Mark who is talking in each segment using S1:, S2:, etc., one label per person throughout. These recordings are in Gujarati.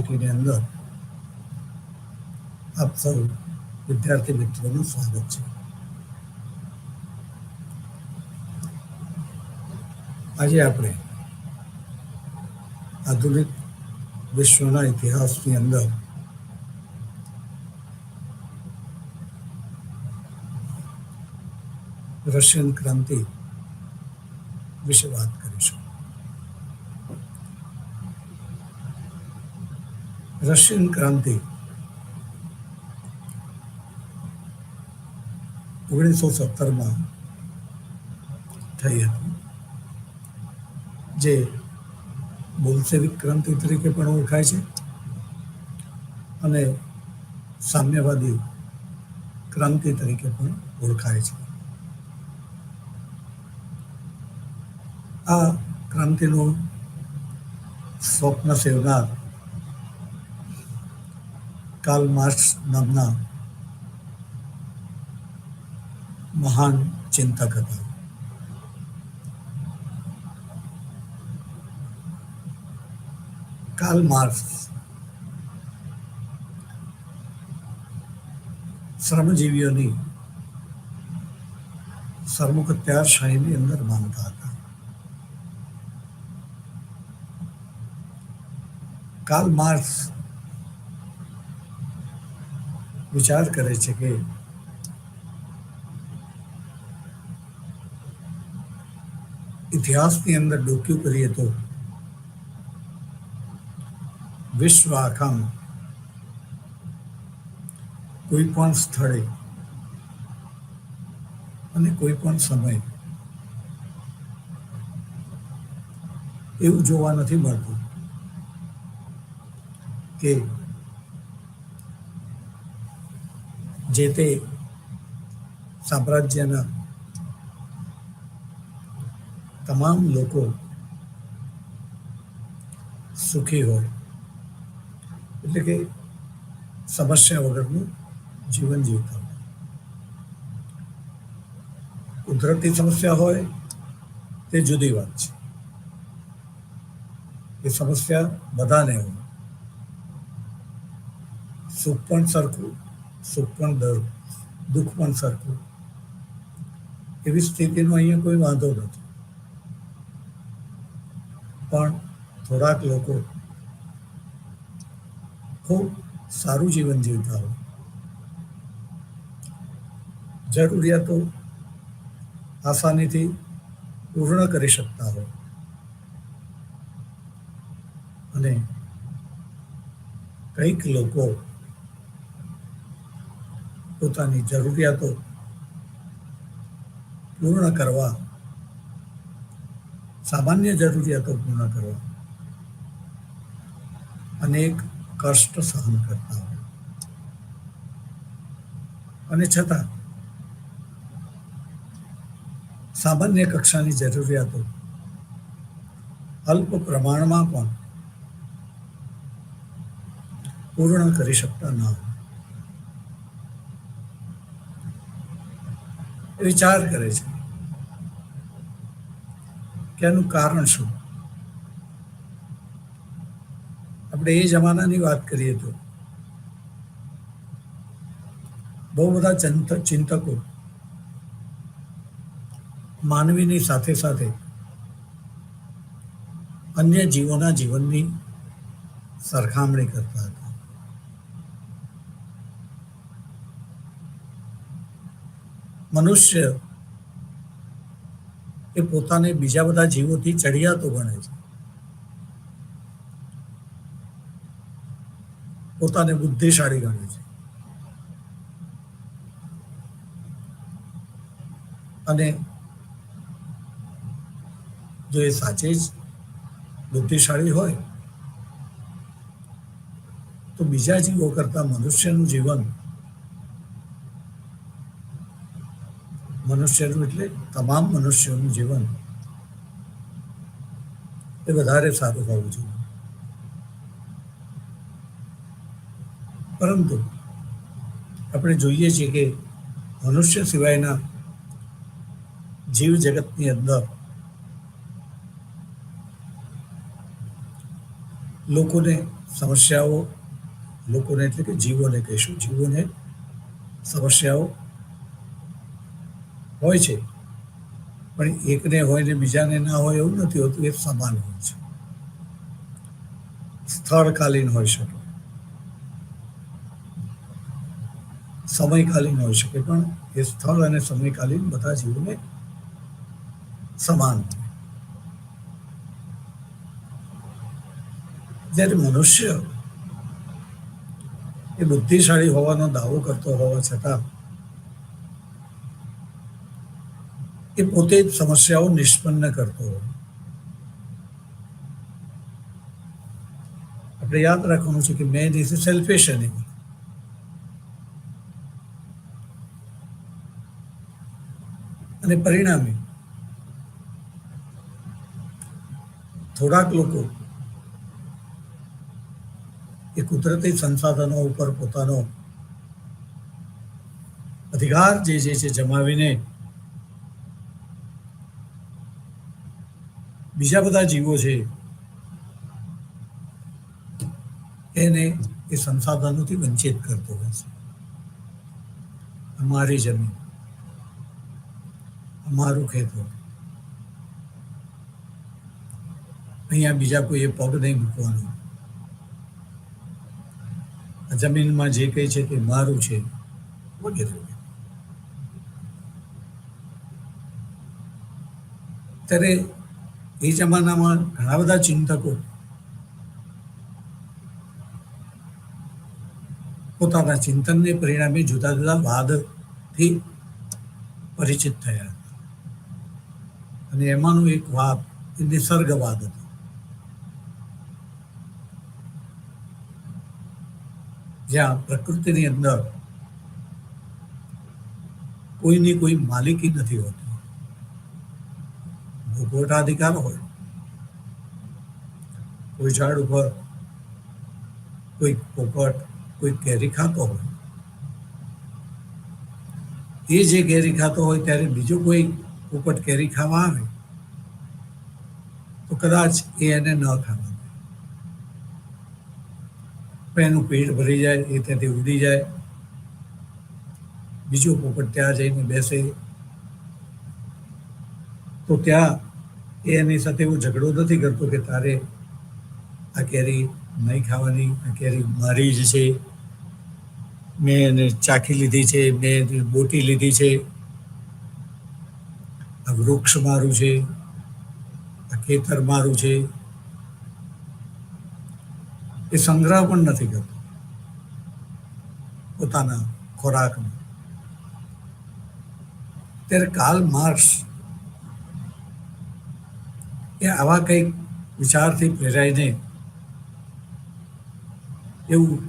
S1: યુનિવર્સિટીની અંદર આપ સૌ વિદ્યાર્થી મિત્રોનું સ્વાગત છે. આજે આપણે આધુનિક વિશ્વના ઇતિહાસની અંદર રશિયન ક્રાંતિ વિશે વાત કરીશું. રશિયન ક્રાંતિ 1917માં થઈ હતી, જે બોલ્શેવિક ક્રાંતિ તરીકે પણ ઓળખાય છે અને સામ્યવાદી ક્રાંતિ તરીકે પણ ઓળખાય છે. આ ક્રાંતિનું સ્વપ્ન સેવનાર કાર્લ માર્ક્સ નામના મહાન ચિંતક હતા. કાર્લ માર્ક્સ શ્રમજીવીઓની સર્વોચ્ચારશાહીની અંદર માનતા હતા. કાર્લ માર્ક્સ વિચાર કરે છે કે ઇતિહાસની અંદર ડોક્યુ કરીએ તો વિશ્વ આખામાં કોઈ પણ સ્થળે અને કોઈ પણ સમયે એવું જોવા નથી મળતું કે જે તે સામ્રાજ્યના તમામ લોકો સુખી હોય, એટલે કે સમસ્યા વગરનું જીવન જીવતા હોય. કુદરતી સમસ્યા હોય તે જુદી વાત છે, એ સમસ્યા બધાને હોય. સુખ પણ સરખું, સુખ પણ દુઃખ પણ સરખું, એવી સ્થિતિનો અહીંયા કોઈ વાંધો નથી. પણ થોડાક લોકો ખૂબ સારું જીવન જીવતા હોય, જરૂરિયાતો આસાનીથી પૂર્ણ કરી શકતા હોય અને કંઈક લોકો પોતાની જરૂરિયાતો પૂર્ણ કરવા, સામાન્ય જરૂરિયાતો પૂર્ણ કરવા અનેક કષ્ટ સહન કરતા હોય, અને છતાં સામાન્ય કક્ષાની જરૂરિયાતો અલ્પ પ્રમાણમાં પણ પૂર્ણ કરી શકતા ન હોય. વિચાર કરે છે કે આનું કારણ શું? આપણે એ જમાનાની વાત કરીએ તો બહુ બધા ચિંતકો માનવીની સાથે સાથે અન્ય જીવોના જીવનની સરખામણી કરતા હતા. મનુષ્ય એ પોતાને બીજા બધા જીવોથી ચડિયાતો ગણે છે, પોતાને બુદ્ધિશાળી ગણે છે, અને જો એ સાચે જ બુદ્ધિશાળી હોય તો બીજા જીવો કરતા મનુષ્યનું જીવન, મનુષ્યનું એટલે તમામ મનુષ્યોનું જીવન એ વધારે સારું હોવું જોઈએ. પરંતુ આપણે જોઈએ છીએ કે મનુષ્ય સિવાયના જીવ જગતની અંદર લોકોને સમસ્યાઓ, લોકોને એટલે કે જીવોને કહીશું, જીવોને સમસ્યાઓ હોય છે, પણ એકને હોય ને બીજાને ના હોય એવું નથી હોતું, એ સમાન હોય છે. સ્થળકાલીન હોઈ શકે, સમયકાલીન હોઈ શકે, પણ એ સ્થળ અને સમયકાલીન બધા જીવોને સમાન હોય. જ્યારે મનુષ્ય એ બુદ્ધિશાળી હોવાનો દાવો કરતો હોવા છતાં એ પોતે જ સમસ્યાઓ નિષ્પન્ન કરતો હોય. આપણે યાદ રાખવાનું છે કે main is a selfish animal. અને પરિણામે થોડાક લોકો એ કુદરતી સંસાધનો ઉપર પોતાનો અધિકાર જે છે જમાવીને બીજા બધા જીવો છે એને એ સંસાધનોથી વંચિત કરતો હોય છે. અમારી જમીન, અમારું ખેતર, અહીંયા બીજા કોઈએ પગ નહીં મૂકવાનો, જમીનમાં જે કંઈ છે તે મારું છે વગેરે. ત્યારે એ જમાનામાં ઘણા બધા ચિંતકો પોતાના ચિંતનને પરિણામે જુદા જુદા વાદથી પરિચિત થયા, અને એમાંનો એક વાદ એ નિસર્ગવાદ હતો. જ્યાં પ્રકૃતિની અંદર કોઈની કોઈ માલિકી નથી હોતી, ભોગવટાધિકાર હોય. કોઈ ઝાડ ઉપર કોઈ પોપટ, કોઈ કેરી ખાતો હોય, એ જે કેરી ખાતો હોય ત્યારે બીજો કોઈ પોપટ કેરી ખાવા આવે તો કદાચ એ એને ન ખાવા દે, પણ એનું પેટ ભરી જાય, એ ત્યાંથી ઉડી જાય, બીજો પોપટ ત્યાં જઈને બેસે તો ત્યાં એ એની સાથે એવો ઝઘડો નથી કરતો કે તારે આ કેરી નહીં ખાવાની, આ કેરી મારી જ છે, મેં એને ચાખી લીધી છે, મેં એને બોટી લીધી છે, આ વૃક્ષ મારું છે, આ ખેતર મારું છે. એ સંગ્રહ પણ નથી કરતો પોતાના ખોરાકનો. ત્યારે કાર્લ માર્ક્સ એ આવા કંઈક વિચારથી પ્રેરાઈને એવું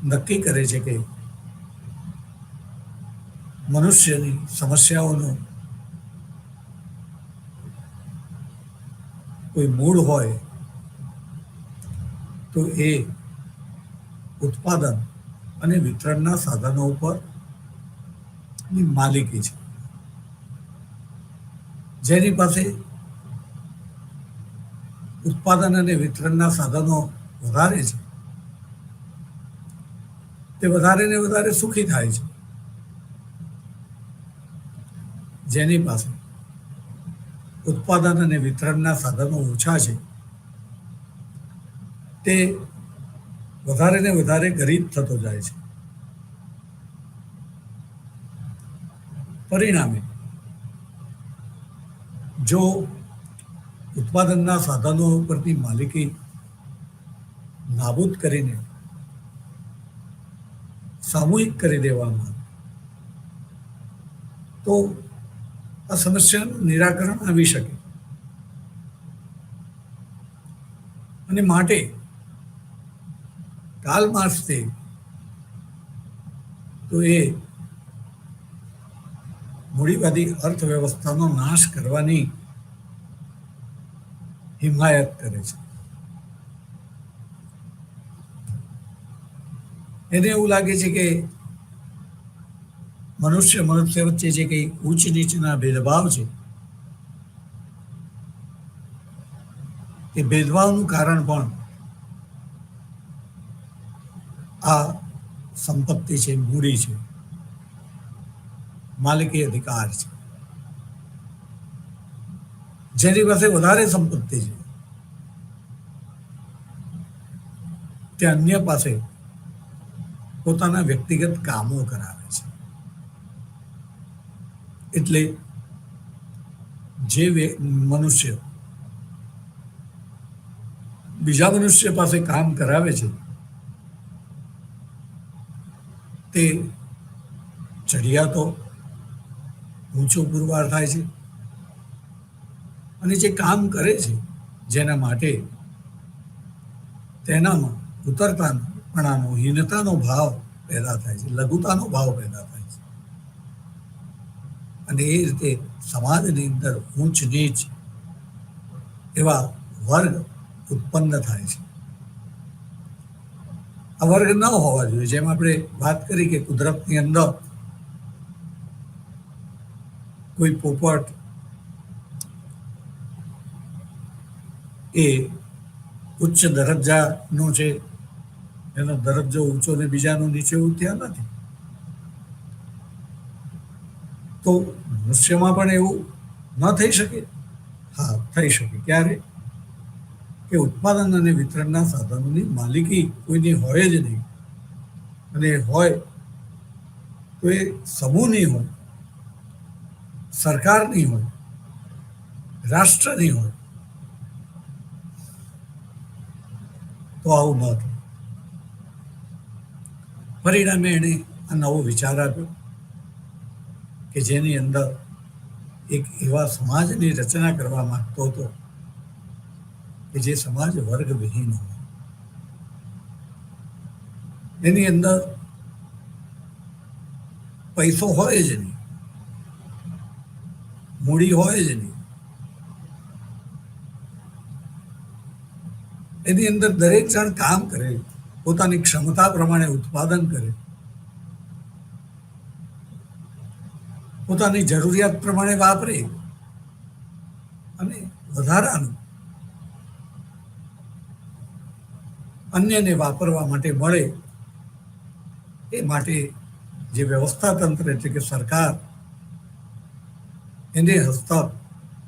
S1: નક્કી કરે છે કે મનુષ્યની સમસ્યાઓનો કોઈ મૂળ હોય તો એ ઉત્પાદન અને વિતરણના સાધનો ઉપરની માલિકી છે. જેની પાસે ઉત્પાદન અને વિતરણના સાધનો વધારે છે તે વધારે ને વધારે સુખી થાય છે. જેની પાસે ઉત્પાદન અને વિતરણના સાધનો ઓછા છે તે વધારે ને વધારે ગરીબ થતો જાય છે. પરિણામે જો ઉત્પાદનના સાધનો ઉપરની માલિકી નાબૂદ કરીને સામૂહિક કરી દેવામાં તો આ સમસ્યાનું નિરાકરણ આવી શકે. અને માટે કાર્લ માર્ક્સે તો એ મૂડીવાદી અર્થવ્યવસ્થાનો નાશ કરવાની હિમાયત કરે છે. એને એવું લાગે છે કે મનુષ્ય વચ્ચે જે કંઈ ઉચ્ચ નીચના ભેદભાવ છે એ ભેદભાવનું કારણ પણ આ સંપત્તિ છે, મૂડી છે, માલિકી અધિકાર છે. જેની પાસે વધારે સંપત્તિ છે તે અન્ય પાસે પોતાના વ્યક્તિગત કામો કરાવે છે. એટલે જે મનુષ્ય બીજા મનુષ્ય પાસે કામ કરાવે છે તે ચડિયાતો ઊંચો પુરવાર થાય છે, અને જે કામ કરે છે જેના માટે તેનામાં ઉતરતાપણાનો, હીનતાનો ભાવ પેદા થાય છે, લઘુતાનો ભાવ પેદા થાય છે, અને એ રીતે સમાજની અંદર ઊંચ નીચ એવા વર્ગ ઉત્પન્ન થાય છે. આ વર્ગ ન હોવા જોઈએ. જેમ આપણે વાત કરી કે કુદરતની અંદર કોઈ પોપટ એ ઉચ્ચ દરજ્જાનો છે, એનો દરજ્જો ઊંચો ને બીજાનો નીચે એવું ત્યાં નથી. તો મનુષ્યમાં પણ એવું ન થઈ શકે? હા, થઈ શકે. ક્યારે? કે ઉત્પાદન અને વિતરણના સાધનોની માલિકી કોઈની હોય જ નહીં, અને હોય તો એ સમૂહની હોય, સરકારની હોય, રાષ્ટ્રની હોય. તો આવું ન થાય. પરિણામે એણે આ નવો વિચાર આપ્યો કે જેની અંદર એક એવા સમાજની રચના કરવા માંગતો હતો કે જે સમાજ વર્ગ વિહીન હોય. એની અંદર પૈસો હોય જ નહીં, મૂડી હોય જ નહીં. એની અંદર દરેક જણ કામ કરે, પોતાની ક્ષમતા પ્રમાણે ઉત્પાદન કરે, પોતાની જરૂરિયાત પ્રમાણે વાપરે, અને વધારાનું અન્યને વાપરવા માટે મળે. એ માટે જે વ્યવસ્થા તંત્ર એટલે કે સરકાર એને હસ્તક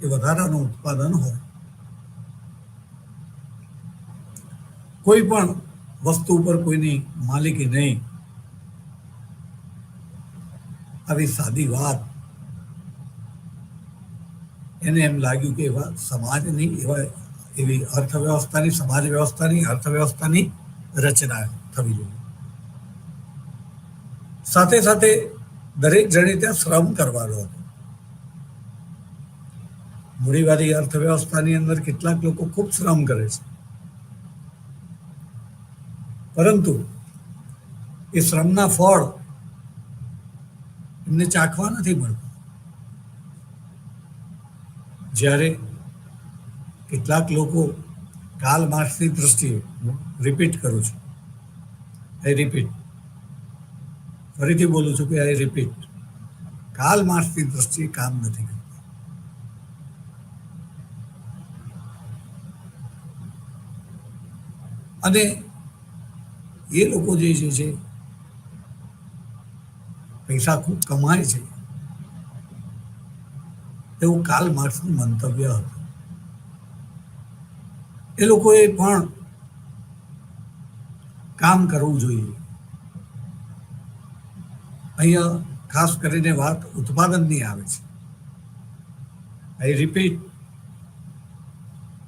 S1: એ વધારાનું ઉત્પાદન હોય. કોઈ પણ વસ્તુ ઉપર કોઈની માલિકી નહીં, આવી સાદી વાત એને એમ લાગ્યું કે એવા સમાજની એવી અર્થવ્યવસ્થાની, સમાજ વ્યવસ્થાની, અર્થવ્યવસ્થાની રચના થવી જોઈએ. સાથે સાથે દરેક જણે ત્યાં શ્રમ કરવાનો હતો. મૂડીવાદી અર્થવ્યવસ્થાની અંદર કેટલાક લોકો ખૂબ શ્રમ કરે છે, પરંતુ એ શ્રમના ફળ એમને ચાખવા નથી મળતા. જ્યારે કેટલાક લોકો કાલ માર્ક્સની દ્રષ્ટિએ, રિપીટ કરું છું, ફરીથી બોલું છું કે આઈ રિપીટ, કાલ માર્ક્સની દ્રષ્ટિએ કામ નથી કરતા. અને એ લોકો જે છે પૈસા ખૂબ કમાય છે એવું કાલ માર્ક્સનું મંતવ્ય હતું. એ લોકોએ પણ કામ કરવું જોઈએ. અહીંયા ખાસ કરીને વાત ઉત્પાદનની આવે છે. આઈ રિપીટ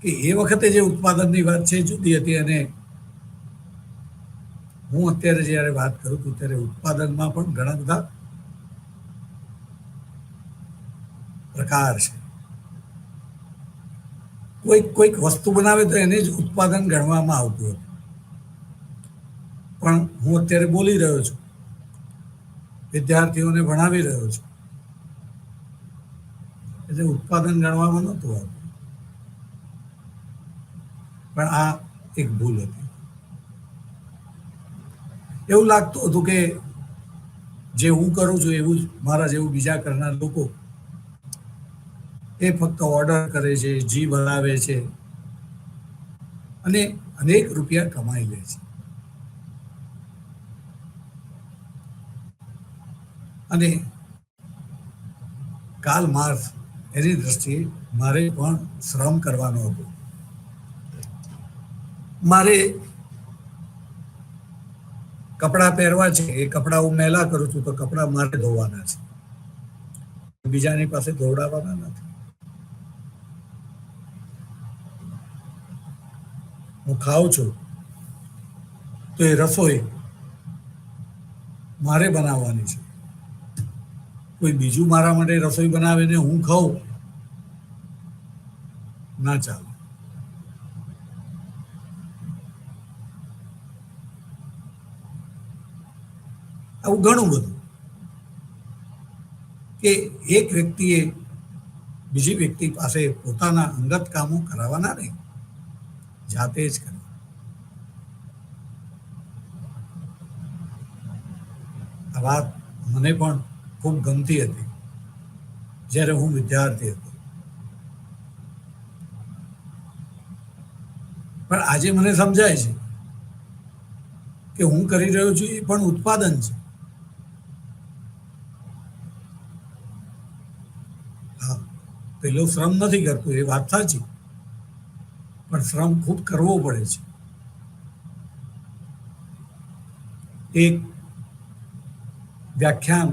S1: કે એ વખતે જે ઉત્પાદનની વાત છે જુદી હતી, અને હું અત્યારે જ્યારે વાત કરું છું ત્યારે ઉત્પાદનમાં પણ ઘણા બધા પ્રકાર છે. કોઈક વસ્તુ બનાવે તો એને જ ઉત્પાદન ગણવામાં આવતું હતું, પણ હું અત્યારે બોલી રહ્યો છું, વિદ્યાર્થીઓને ભણાવી રહ્યો છું, એટલે ઉત્પાદન ગણવામાં નહોતું આવતું. પણ આ એક ભૂલ હતી. એવું લાગતું હતું કે જે હું કરું છું એવું જ મારા જેવું બીજા કરનાર લોકો એ ફક્ત ઓર્ડર કરે છે, જી બનાવે છે, અને અનેક રૂપિયા કમાઈ લે છે. અને કાર્લ માર્ક્સ એની દ્રષ્ટિએ મારે પણ શ્રમ કરવાનો હતો. મારે કપડાં પહેરવા છે, એ કપડાં હું મેલા કરું છું તો કપડાં મારે ધોવાના છે, બીજાની પાસે ધોવડાવવાના નથી. હું ખાઉં છું તો એ રસોઈ મારે બનાવવાની છે. કોઈ બીજું મારા માટે રસોઈ બનાવે ને હું ખાઉં, ના ચાલે. આવું ઘણું બધું કે એક વ્યક્તિએ બીજી વ્યક્તિ પાસે પોતાના અંગત કામો કરાવવાના નહીં, જાતે જ કરવા. આ વાત મને પણ ખૂબ ગમતી હતી જ્યારે હું વિદ્યાર્થી હતો. પણ આજે મને સમજાય છે કે હું કરી રહ્યો છું એ પણ ઉત્પાદન છે. હા, પેલો શ્રમ નથી કરતો એ વાત સાચી, પણ શ્રમ ખૂબ કરવો પડે છે. એક વ્યાખ્યાન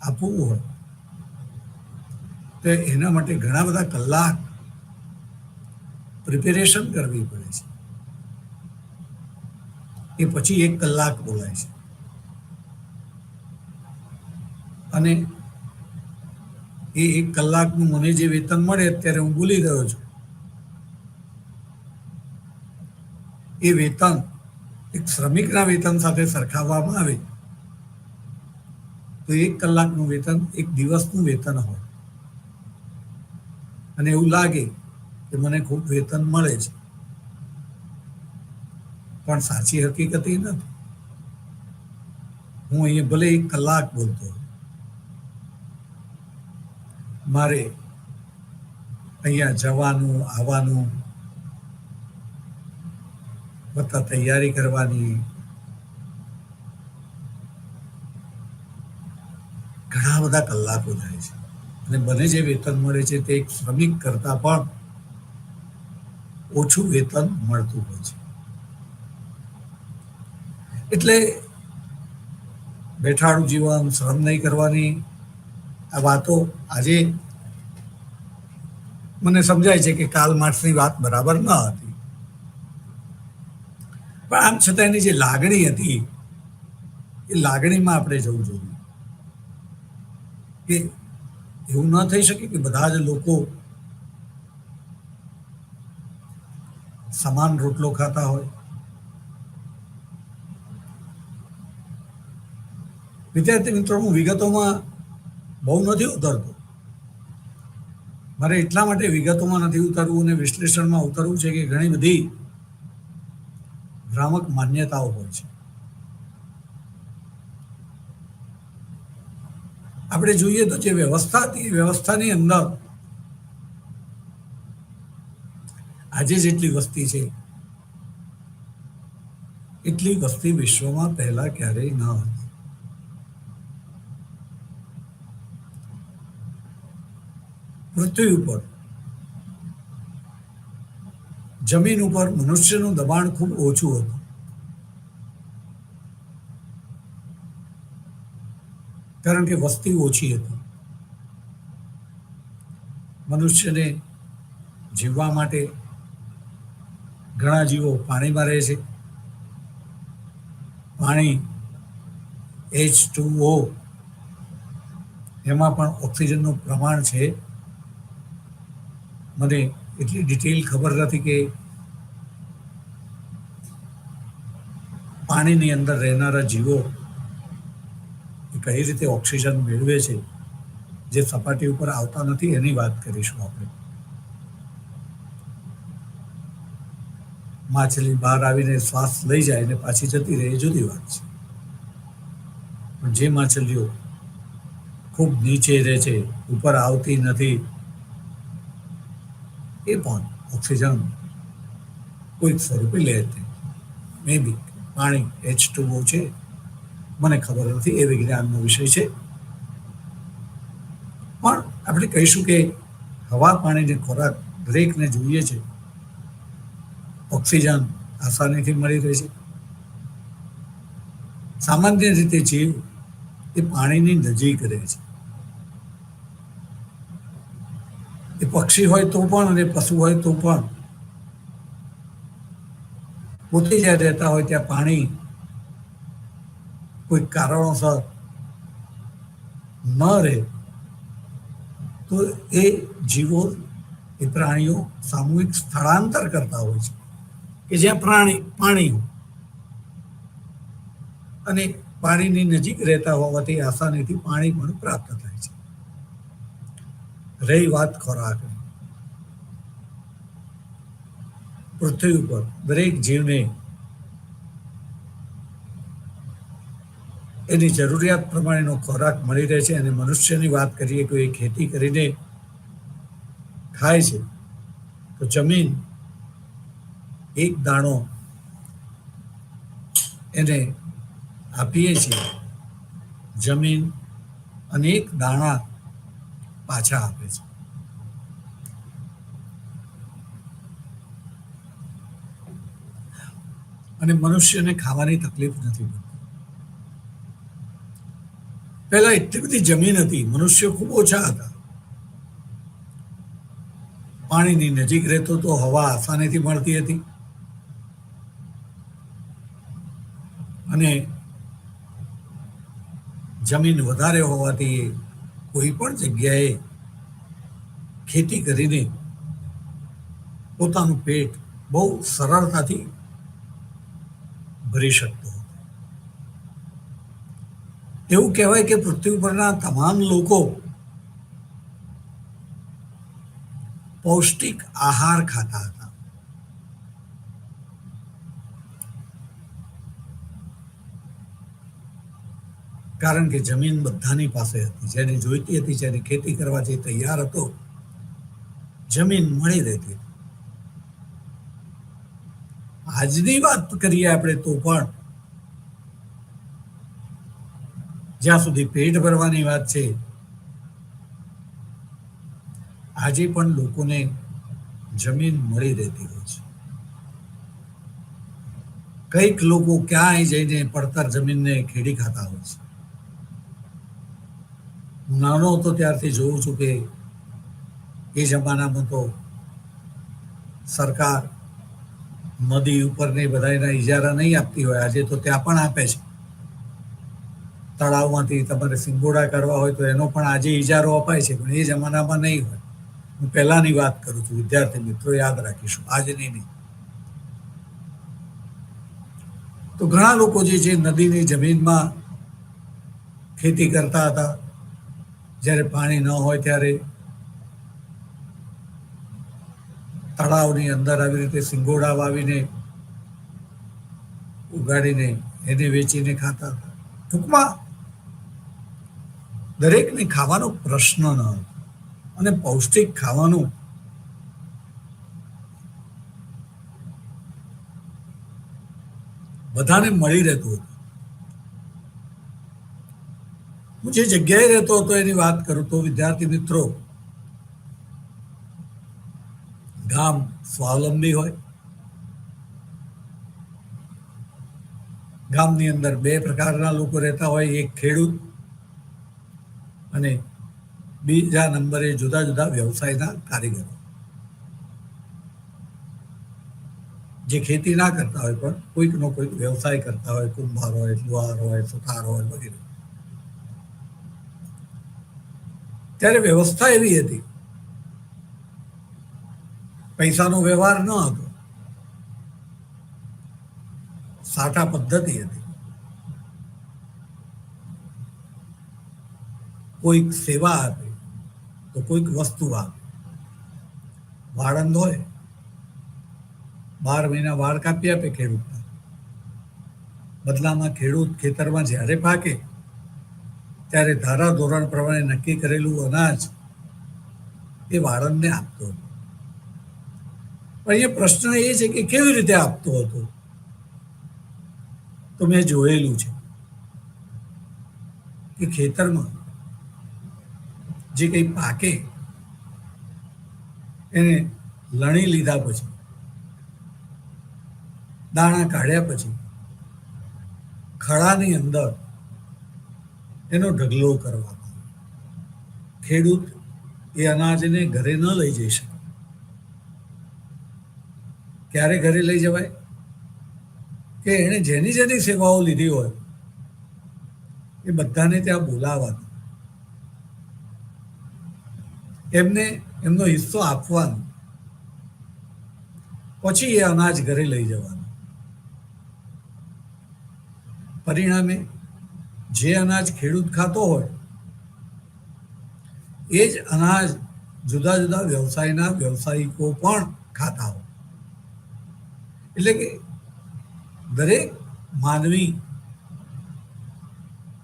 S1: આપવું હોય તો એના માટે ઘણા બધા કલાક પ્રિપેરેશન કરવી પડે છે. એ પછી 1 કલાક બોલાય છે. અને એ 1 કલાકનું મને જે વેતન મળે અત્યારે હું બોલી રહ્યો છું, એ વેતન એક શ્રમિકના વેતન સાથે સરખાવવામાં આવે તો 1 કલાકનું વેતન 1 દિવસનું વેતન હોય. અને એવું લાગે કે મને ખૂબ વેતન મળે છે, પણ સાચી હકીકત એ નથી. હું અહીંયા ભલે 1 કલાક બોલતો, મારે અહીંયા જવાનું આવવાનું વત્તા તૈયારી કરવાની, ઘણા બધા કલાકો જાય છે. અને મને જે વેતન મળે છે તે એક શ્રમિક કરતા પણ ઓછું વેતન મળતું હોય છે. એટલે બેઠાડું જીવન, શ્રમ નહીં કરવાની, આ વાતો આજે મને સમજાય છે કે કાર્લ માર્ક્સની વાત બરાબર ન હતી. પણ આમ છતાં એની જે લાગણી હતી એ લાગણીમાં આપણે જવું જોઈએ. કે એવું ન થઈ શકે કે બધા જ લોકો સમાન રોટલો ખાતા હોય. વિદ્યાર્થી મિત્રો, હું વિગતોમાં બહુ નથી ઉતરતો. મારે એટલા માટે વિગતોમાં નથી ઉતરવું અને વિશ્લેષણમાં ઉતરવું છે કે ઘણી બધી ભ્રામક માન્યતાઓ હોય છે. આપણે જોઈએ તો જે વ્યવસ્થા હતી એ વ્યવસ્થાની અંદર આજે જેટલી વસ્તી છે એટલી વસ્તી વિશ્વમાં પહેલા ક્યારેય ન હતી. પૃથ્વી ઉપર જમીન ઉપર મનુષ્યનું દબાણ ખૂબ ઓછું હતું. કારણ કે વસ્તી ઓછી હતી. મનુષ્યને જીવવા માટે ઘણા જીવો પાણીમાં રહે છે. પાણી H2O, એમાં પણ ઓક્સિજનનું પ્રમાણ છે. મને એટલી ડિટેલ ખબર નથી કે પાણીની અંદર રહેનારા જીવો એ કઈ રીતે ઓક્સિજન મેળવે છે, જે સપાટી ઉપર આવતા નથી, એની વાત કરીશું આપણે. માછલી બહાર આવીને શ્વાસ લઈ જાય ને પાછી જતી રહે એ જુદી વાત છે. પણ જે માછલીઓ ખૂબ નીચે રહે છે, ઉપર આવતી નથી, એ પણ ઓક્સિજન કોઈક સ્વરૂપે લે છે. મે બી પાણી H2O છે, મને ખબર નથી, એ વિજ્ઞાનનો વિષય છે. પણ આપણે કહીશું કે હવા, પાણીને ખોરાક દરેકને જોઈએ છે. ઓક્સિજન આસાનીથી મળી રહે છે. સામાન્ય રીતે જીવ એ પાણીની નજીક રહે છે. એ પક્ષી હોય તો પણ અને પશુ હોય તો પણ પોતે જ્યાં રહેતા હોય ત્યાં પાણી કોઈ કારણોસર ન રહે તો એ જીવો, એ પ્રાણીઓ સામૂહિક સ્થળાંતર કરતા હોય છે કે જ્યાં પાણી અને પાણીની નજીક રહેતા હોવાથી આસાનીથી પાણી પણ પ્રાપ્ત થાય છે. રહી વાત ખોરાકની, પૃથ્વી ઉપર દરેક જીવને એની જરૂરિયાત પ્રમાણેનો ખોરાક મળી રહે છે. અને મનુષ્યની વાત કરીએ તો એ ખેતી કરીને ખાય છે. તો જમીન એક દાણો એને આપીએ છીએ, જમીન અનેક દાણા પાછા આપે છે. અને મનુષ્યને ખાવાની તકલીફ નથી પડતી. પહેલા એટલી બધી જમીન હતી, મનુષ્યો ખૂબ ઓછા હતા. પાણીની નજીક રહેતો તો હવા આસાનીથી મળતી હતી. અને જમીન વધારે હોવાથી કોઈ પણ જગ્યાએ ખેતી કરીને પોતાનું પેટ બહુ સરળતાથી ભરી શકતો હતો. એવું કહેવાય કે પૃથ્વી પરના તમામ લોકો પૌષ્ટિક આહાર ખાતા હતા. કારણ કે જમીન બધાની પાસે હતી, જેને જોઈતી હતી, જેને ખેતી કરવા જે તૈયાર હતો, જમીન મળી રહેતી. આજની વાત કરીએ આપણે તો પણ જ્યાં સુધી પેટ ભરવાની વાત છે, આજે પણ લોકોને જમીન મળી રહેતી હોય છે. કઈક લોકો ક્યાંય જઈને પડતર જમીનને ખેડી ખાતા હોય છે. નાનો હતો ત્યારથી જોઉં છું કે એ જમાનામાં તો સરકાર નદી ઉપરને બધાના ઇજારા નહીં આપતી હોય, આજે તો ત્યાં પણ આપે છે. તળાવમાંથી તમારે સિંગોડા કાઢવા હોય તો એનો પણ આજે ઇજારો અપાય છે, પણ એ જમાનામાં નહીં હોય. હું પહેલાની વાત કરું છું, વિદ્યાર્થી મિત્રો યાદ રાખીશું, આજની નહીં. તો ઘણા લોકો જે છે નદીની જમીનમાં ખેતી કરતા હતા. જ્યારે પાણી ન હોય ત્યારે તળાવની અંદર આવી રીતે સિંગોડા વાવીને ઉગાડીને એને વેચીને ખાતા હતા. ટૂંકમાં દરેકને ખાવાનો પ્રશ્ન ન હતો અને પૌષ્ટિક ખાવાનું બધાને મળી રહેતું હતું. હું જે જગ્યાએ રહેતો હતો એની વાત કરું તો વિદ્યાર્થી મિત્રો, ગામ સ્વાવલંબી હોય. ગામની અંદર બે પ્રકારના લોકો રહેતા હોય, એક ખેડૂત અને બીજા નંબરે જુદા જુદા વ્યવસાયના કારીગરો, જે ખેતી ના કરતા હોય પણ કોઈકનો કોઈક વ્યવસાય કરતા હોય, કુંભાર હોય, લુહાર હોય, સુથાર હોય વગેરે. ત્યારે વ્યવસ્થા એવી હતી, પૈસાનો વ્યવહાર ન હતો, સાટા પદ્ધતિ હતી. કોઈક સેવા આપે તો કોઈક વસ્તુ આપે. વાળંદ હોય, 12 મહિના વાળ કાપી આપે ખેડૂતના. બદલામાં ખેડૂત ખેતરમાં જ્યારે પાકે ત્યારે ધારા ધોરણ પ્રમાણે નક્કી કરેલું અનાજ એ વાળંદને આપતો હતો. પણ અહીંયા પ્રશ્ન એ છે કે કેવી રીતે આપતો હતો. તો મેં જોયેલું છે કે ખેતરમાં જે કંઈ પાકે એને લણી લીધા પછી, દાણા કાઢ્યા પછી ખળાની અંદર એનો ઢગલો કરવામાં. ખેડૂત એ અનાજને ઘરે ન લઈ જઈ શકે. ક્યારે ઘરે લઈ જવાય? કે એણે જેની જેની સેવાઓ લીધી હોય એ બધાને ત્યાં બોલાવવાનું, એમને એમનો હિસ્સો આપવાનો, પછી એ અનાજ ઘરે લઈ જવાનું. પરિણામે જે અનાજ ખેડૂત ખાતો હોય એ જ અનાજ જુદા જુદા વ્યવસાયના વ્યવસાયિકો પણ ખાતા હોય. એટલે કે દરેક માનવી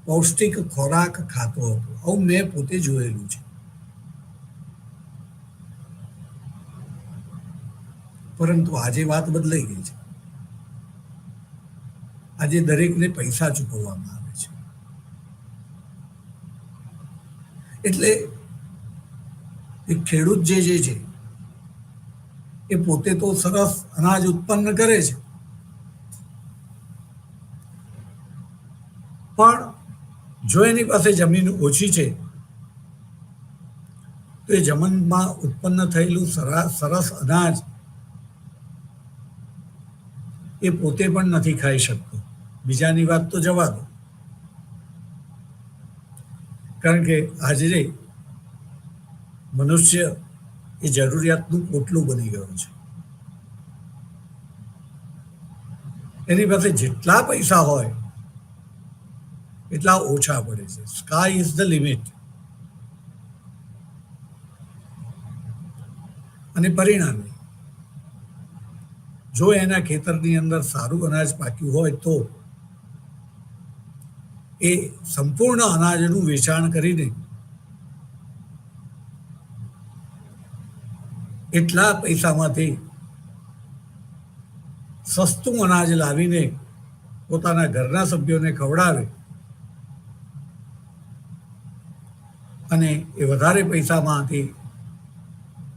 S1: પૌષ્ટિક ખોરાક ખાતો હતો. આવું મેં પોતે જોયેલું છે. પરંતુ આજે વાત બદલાઈ ગઈ છે. આજે દરેકને પૈસા ચૂકવવામાં આવે છે. એટલે એ ખેડૂત જે છે એ પોતે તો સરસ અનાજ ઉત્પન્ન કરે છે, પણ જો એની પાસે જમીન ઓછી છે તો એ જમીનમાં ઉત્પન્ન થયેલું સરસ અનાજ એ પોતે પણ નથી ખાઈ શકતો. બીજાની વાત તો જવા દો, કારણ કે આજે મનુષ્ય એ જરૂરિયાતનું પોટલું બની ગયું છે. એની પાસે જેટલા પૈસા હોય એટલા ઓછા પડે છે. Sky is the limit. અને પરિણામે જો એના ખેતરની અંદર સારું અનાજ પાક્યું હોય તો એ સંપૂર્ણ અનાજનું વેચાણ કરીને એટલા પૈસામાંથી સસ્તું અનાજ લાવીને પોતાના ઘરના સભ્યોને ખવડાવે અને એ વધારે પૈસામાંથી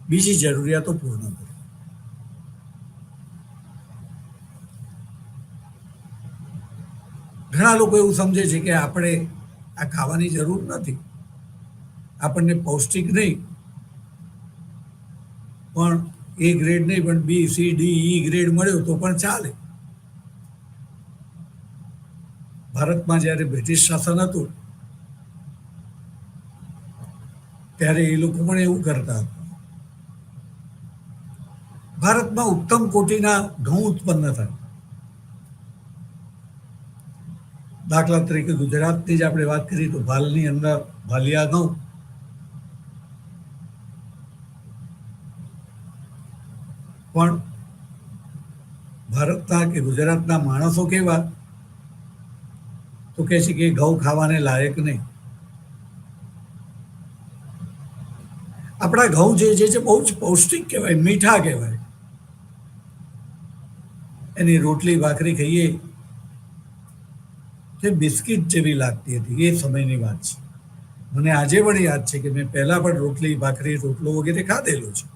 S1: બીજી જરૂરિયાતો પૂર્ણ કરે. ઘણા લોકો એવું સમજે છે કે આપણે આ ખાવાની જરૂર નથી, આપણને પૌષ્ટિક નહીં પણ એ ગ્રેડ નહીં પણ B C D E grade મળ્યો તો પણ ચાલે. ભારતમાં જ્યારે બ્રિટિશ શાસન હતું ત્યારે એ લોકો પણ એવું કરતા હતા. ભારતમાં ઉત્તમ કોટીના ઘઉં ઉત્પન્ન થાય. દાખલા તરીકે ગુજરાતની જ આપણે વાત કરીએ તો ભાલની અંદર ભાલિયા ઘઉં, પણ ભારતના કે ગુજરાતના માણસો કેવા તો કહે છે કે ઘઉં ખાવાને લાયક નહીં. આપણા ઘઉં જે છે બહુ જ પૌષ્ટિક કહેવાય, મીઠા કહેવાય. એની રોટલી ભાખરી ખાઈએ જે બિસ્કિટ જેવી લાગતી હતી. એ સમયની વાત છે. મને આજે પણ યાદ છે કે મેં પહેલા પણ રોટલી ભાખરી રોટલો વગેરે ખાધેલું છે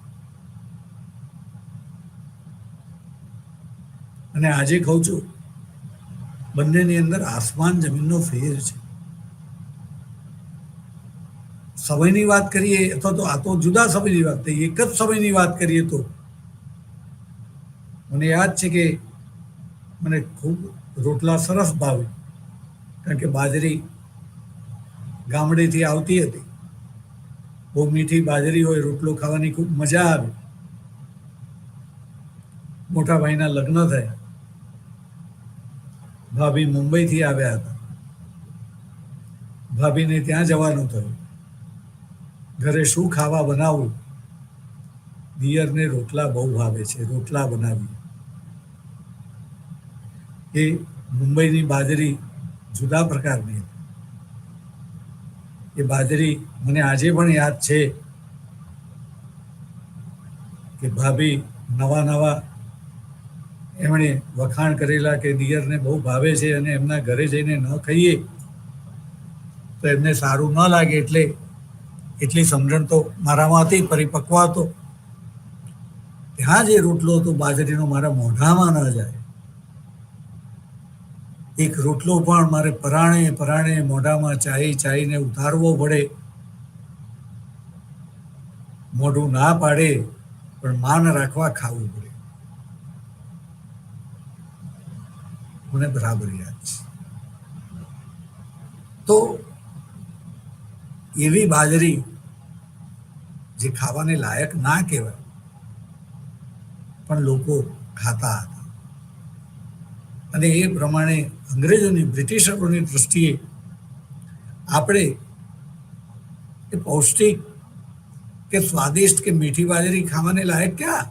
S1: અને આજે ખાઉં છું. બંનેની અંદર આસમાન જમીનનો ફેર છે. સમયની વાત કરીએ અથવા તો આ તો જુદા સમયની વાત થઈ, એક જ સમયની વાત કરીએ તો મને યાદ છે કે મને ખૂબ રોટલા સરસ ભાવે, કારણ કે બાજરી ગામડેથી આવતી હતી. બહુ મીઠી બાજરી હોય, રોટલો ખાવાની ખૂબ મજા આવે. મોટા ભાઈના લગ્ન થયા, ભાભી મુંબઈથી આવ્યા હતા. ભાભીને ત્યાં જવાનું થયું. ઘરે શું ખાવા બનાવવું? દિયરને રોટલા બહુ ભાવે છે, રોટલા બનાવી. એ મુંબઈની બાજરી જુદા પ્રકારની હતી. એ બાજરી મને આજે પણ યાદ છે કે ભાભી નવા નવા એમણે વખાણ કરેલા કે દિયરને બહુ ભાવે છે અને એમના ઘરે જઈને ન ખાઈએ તો એમને સારું ન લાગે, એટલે એટલી સમજણ તો મારામાં હતી, પરિપક્વ હતો. ત્યાં જે રોટલો હતો બાજરીનો મારા મોઢામાં ન જાય. એક રોટલો પણ મારે પરાણે પરાણે મોઢામાં ચાઈને ઉતારવો પડે. મોઢું ના પાડે પણ માન રાખવા ખાવું પડે. મને બરાબર યાદ છે. તો એવી બાજરી જે ખાવાને લાયક ના કહેવાય પણ લોકો ખાતા હતા. અને એ પ્રમાણે અંગ્રેજોની, બ્રિટિશરોની દૃષ્ટિએ આપણે એ પૌષ્ટિક કે સ્વાદિષ્ટ કે મીઠી બાજરી ખાવાને લાયક ક્યાં,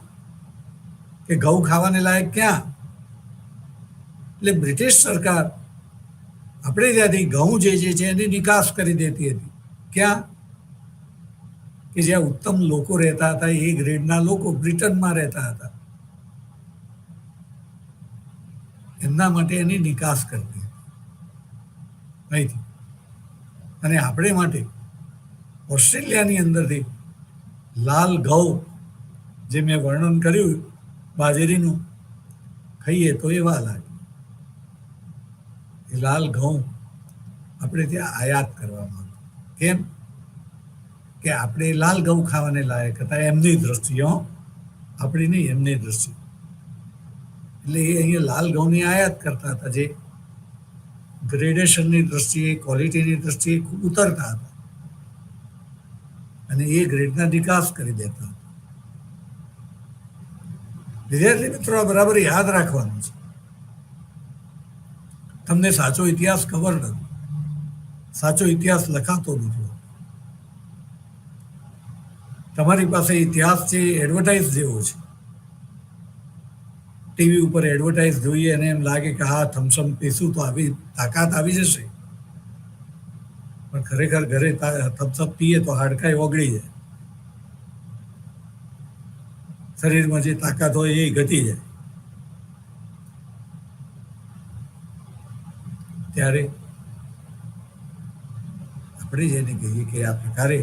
S1: કે ઘઉં ખાવાને લાયક ક્યાં. એટલે બ્રિટિશ સરકાર આપણે ત્યાંથી ઘઉં જે છે એની નિકાસ કરી દેતી હતી. ક્યાં? કે જ્યાં ઉત્તમ લોકો રહેતા હતા, એ ગ્રેડના લોકો બ્રિટનમાં રહેતા હતા, એમના માટે એની નિકાસ કરતી અહીંથી. અને આપણે માટે ઓસ્ટ્રેલિયાની અંદરથી લાલ ઘઉં, જે મેં વર્ણન કર્યું બાજરીનું, ખાઈએ તો એવા લાગે. એ લાલ ઘઉં આપણે ત્યાં આયાત કરવામાં આવ્યું. કેમ? કે આપણે લાલ ઘઉં ખાવાને લાયક હતા એમની દ્રષ્ટિએ, આપણી નહીં, એમની દ્રષ્ટિએ. એટલે એ અહીંયા લાલ ઘઉંની આયાત કરતા હતા, જે ગ્રેડેશનની દ્રષ્ટિએ, ક્વોલિટીની દ્રષ્ટિએ ખૂબ ઉતરતા હતા અને એ ગ્રેડના નિકાસ કરી દેતા હતા. વિદ્યાર્થી મિત્રો, આ બરાબર યાદ રાખવાનું છે. તમને સાચો ઇતિહાસ ખબર નથી, સાચો ઇતિહાસ લખાતો નથી. તમારી પાસે ઇતિહાસ છે એડવર્ટાઇઝ જેવો છે. ટીવી ઉપર એડવર્ટાઇઝ જોઈએ અને એમ લાગે કે હા, થમ્સઅપ પીશું તો આવી તાકાત આવી જશે, પણ ખરેખર ઘરે થમ્સઅપ પીએ તો હાડકાઈ ઓગળી જાય, શરીરમાં જે તાકાત હોય એ ઘટી જાય. ત્યારે આપણે જેને કહીએ કે આ પ્રકારે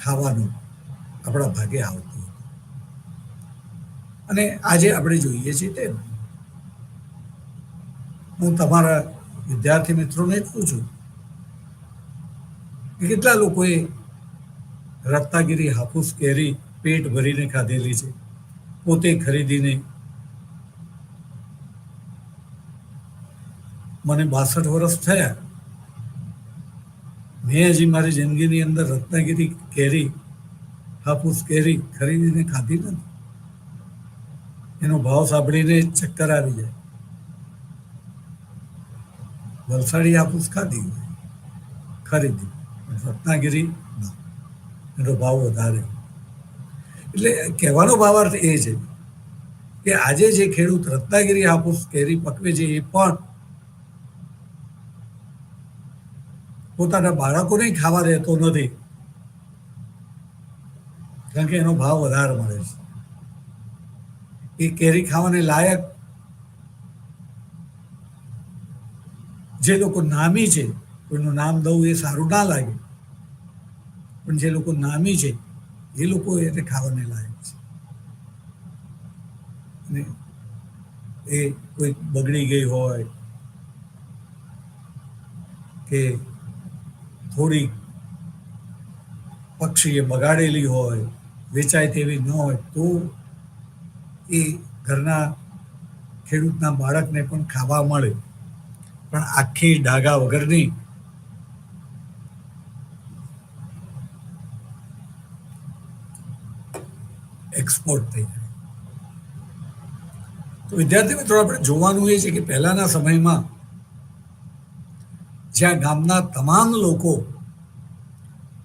S1: ખાવાનું આપણા ભાગે આવતું હતું. અને આજે આપણે જોઈએ છીએ તેમ હું તમારા વિદ્યાર્થી મિત્રોને કહું છું કે કેટલા લોકોએ રત્નાગીરી હાફૂસ કેરી પેટ ભરીને ખાધેલી છે, પોતે ખરીદીને. મને 62 વર્ષ થયા, મેં હજી મારી જિંદગીની અંદર રત્નાગીરી કેરી, હાફૂસ કેરી ખરીદીને ખાધી નથી. એનો ભાવ સાંભળીને ચક્કર આવી જાય. વલસાડી હાફૂસ ખાધી, ખરીદી, રત્નાગીરી ના, એનો ભાવ વધારે. એટલે કહેવાનો ભાવાર્થ એ છે કે આજે જે ખેડૂત રત્નાગીરી હાફૂસ કેરી પકવે છે એ પણ પોતાના બાળકોને ખાવા દેતો નથી, કારણ કે એનો ભાવ વધારે મળે છે. એ કેરી ખાવાને લાયક જે લોકો નામી છે, કોઈનું નામ દઉં એ સારું ના લાગે, પણ જે લોકો નામી છે એ લોકો એને ખાવાને લાયક છે. અને એ કોઈ બગડી ગઈ હોય કે થોડી પક્ષીએ બગાડેલી હોય, વેચાય તેવી ન હોય, તો એ ઘરના ખેડૂતના બાળકને પણ ખાવા મળે, પણ આખી ડાઘા વગરની એક્સપોર્ટ થઈ જાય. તો વિદ્યાર્થી મિત્રો, આપણે જોવાનું એ છે કે પહેલાના સમયમાં જ્યાં ગામના તમામ લોકો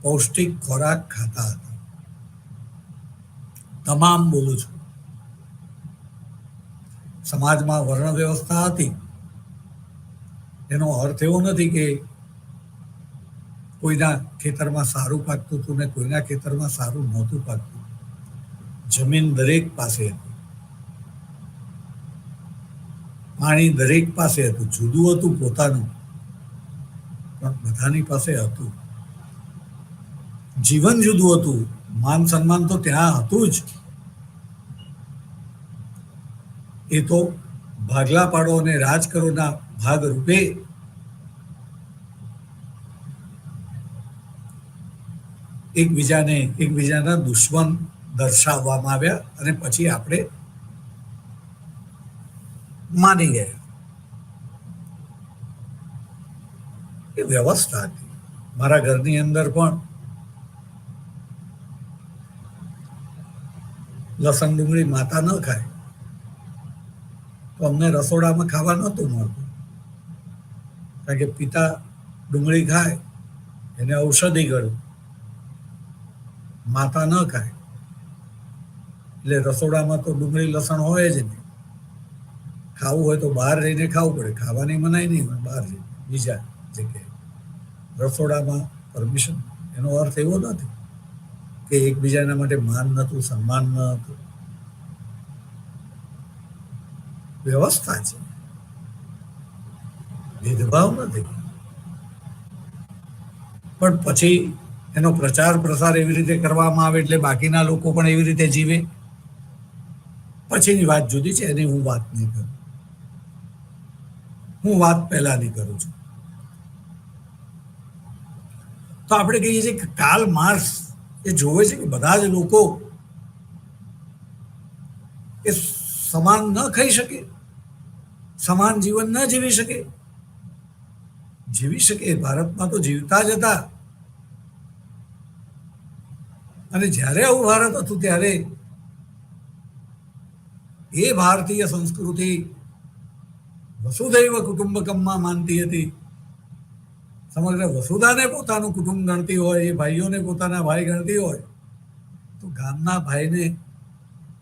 S1: પૌષ્ટિક ખોરાક ખાતા હતા, તમામ બોલું છું, સમાજમાં વર્ણ વ્યવસ્થા હતી. એનો અર્થ એવો નથી કે કોઈના ખેતરમાં સારું પાકતું હતું ને કોઈના ખેતરમાં સારું નહોતું પાકતું. જમીન દરેક પાસે હતી, પાણી દરેક પાસે હતું, જુદું હતું પોતાનું, પણ બધાની પાસે હતું. જીવન જુદું હતું, માન સન્માન તો ત્યાં હતું જ. એ તો ભાગલા પાડો અને રાજ કરોના ભાગ રૂપે એકબીજાના દુશ્મન દર્શાવવામાં આવ્યા અને પછી આપણે માની ગયા. એ વ્યવસ્થા હતી. મારા ઘરની અંદર પણ લસણ ડુંગળી માતા ન ખાય તો અમને રસોડામાં ખાવા નહોતું મળતું, કારણ કે પિતા ડુંગળી ખાય એને ઔષધિ ગણું, માતા ન ખાય એટલે રસોડામાં તો ડુંગળી લસણ હોય જ નહીં. ખાવું હોય તો બહાર રહીને ખાવું પડે, ખાવાની મનાઈ નહીં હોય બહાર જઈને બીજા જગ્યાએ. રસોડામાં પરમિશન, એનો અર્થ એવો નથી કે એકબીજાના માટે માન નહોતું, સન્માન ન હતું. વ્યવસ્થા છે, ભેદભાવ નથી. પણ પછી એનો પ્રચાર પ્રસાર એવી રીતે કરવામાં આવે એટલે બાકીના લોકો પણ એવી રીતે જીવે, પછીની વાત જુદી છે. એની હું વાત નહીં કરું, હું વાત પહેલાની કરું છું. તો આપણે કહીએ છીએ કે કાર્લ માર્ક્સ એ જોવે છે કે બધા જ લોકો એ સમાન ન ખાઈ શકે, સમાન જીવન ન જીવી શકે. જીવી શકે, ભારતમાં તો જીવતા જ હતા. અને જ્યારે આવું ભારત હતું ત્યારે એ ભારતીય સંસ્કૃતિ વસુધૈવ કુટુંબકમમાં માનતી હતી. સમગ્ર વસુધાને પોતાનું કુટુંબ ગણતી હોય, એ ભાઈઓને પોતાના ભાઈ ગણતી હોય, તો ગામના ભાઈને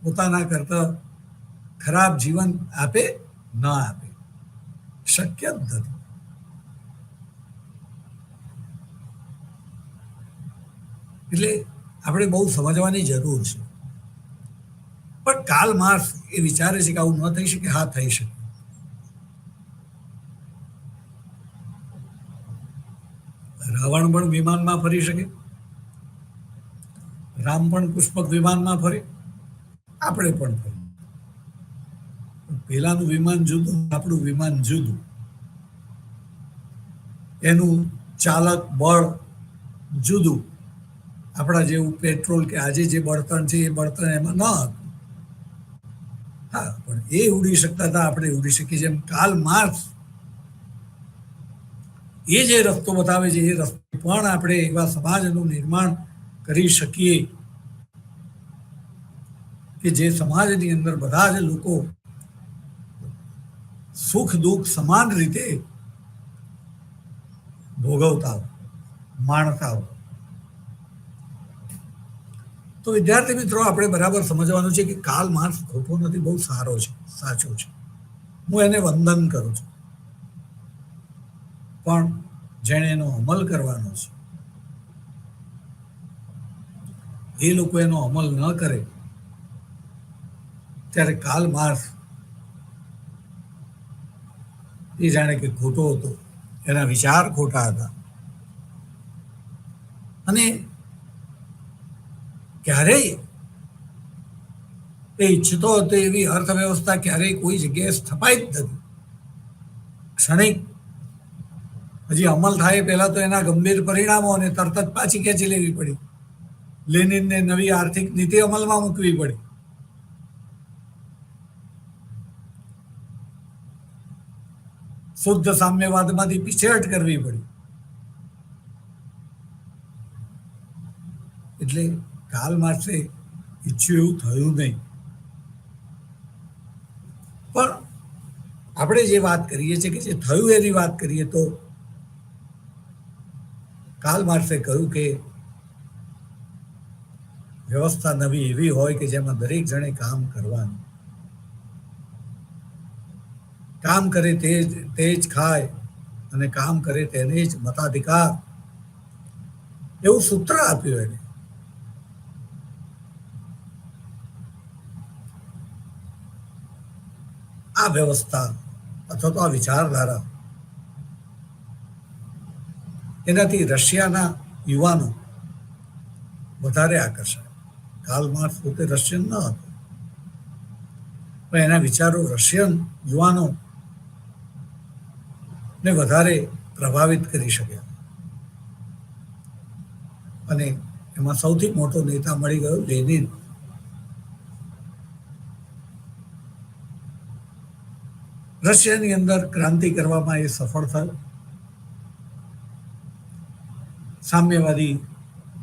S1: પોતાના કરતા ખરાબ જીવન આપે ન આપે, શક્ય જ નથી. એટલે આપણે બહુ સમજવાની જરૂર છે. પણ કાર્લ માર્ક્સ એ વિચારે છે કે આવું ન થઈ શકે. હા, થઈ શકે. રાવણ પણ વિમાનમાં ફરી શકે, રામ પણ પુષ્પક વિમાનમાં ફરે, આપણે પણ ફરીએ. પેલાનું વિમાન જુદું, આપણું વિમાન જુદું. એનું ચાલક બળ જુદું. આપણા જેવું પેટ્રોલ કે આજે જે બળતણ છે એ બળતણ એમાં ન હતું. હા, પણ એ ઉડી શકતા હતા, આપણે ઉડી શકીએ. જેમ કાર્લ માર્ક્સ એ જે રસ્તો બતાવે છે, એ રસ્તો પણ આપણે એવા સમાજનું નિર્માણ કરી શકીએ કે જે સમાજની અંદર બધા જ લોકો સુખ દુઃખ સમાન રીતે ભોગવતા હોય, માણતા હોય. તો વિદ્યાર્થી મિત્રો, આપણે બરાબર સમજવાનું છે કે કાર્લ માર્ક્સ ખોટો નથી, બહુ સારો છે, સાચો છે. હું એને વંદન કરું છું. પણ જેણે એનો અમલ કરવાનો છે, એ લોકો એનો અમલ ન કરે ત્યારે કાર્લ માર્ક્સ એ જાણે કે ખોટો હતો, એના વિચાર ખોટા હતા. અને ક્યારેય એ ઈચ્છતો હતો એવી અર્થવ્યવસ્થા ક્યારેય કોઈ જગ્યાએ સ્થપાઈ જ નથી. ક્ષણિક હજી અમલ થાય પહેલા તો એના ગંભીર પરિણામો અને તરત જ પાછી ખેંચી લેવી પડી. લેનિનને નવી આર્થિક નીતિ અમલમાં મૂકવી પડી. શુદ્ધ સામ્યવાદમાંથી પીછેહટ કરવી પડી. એટલે કાર્લ માર્ક્સે ઈચ્છ્યું એવું થયું નહીં. પણ આપણે જે વાત કરીએ છીએ કે જે થયું એની વાત કરીએ તો કાર્લ માર્ક્સે કહ્યું કે વ્યવસ્થા નવી એવી હોય કે જેમાં દરેક જણે કામ કરવાનું, કામ કરે તે જ ખાય અને કામ કરે તેને જ મતાધિકાર. એવું સૂત્ર આપ્યું એને. આ વ્યવસ્થા અથવા તો આ વિચારધારા, એનાથી રશિયાના યુવાનો વધારે આકર્ષાય. કાર્લ માર્ક્સ પોતે રશિયન ન હતો, પણ એના વિચારો રશિયન યુવાનો ને વધારે પ્રભાવિત કરી શક્યા. અને એમાં સૌથી મોટો નેતા મળી ગયો લેનિન. રશિયાની અંદર ક્રાંતિ કરવામાં એ સફળ થયો. સામ્યવાદી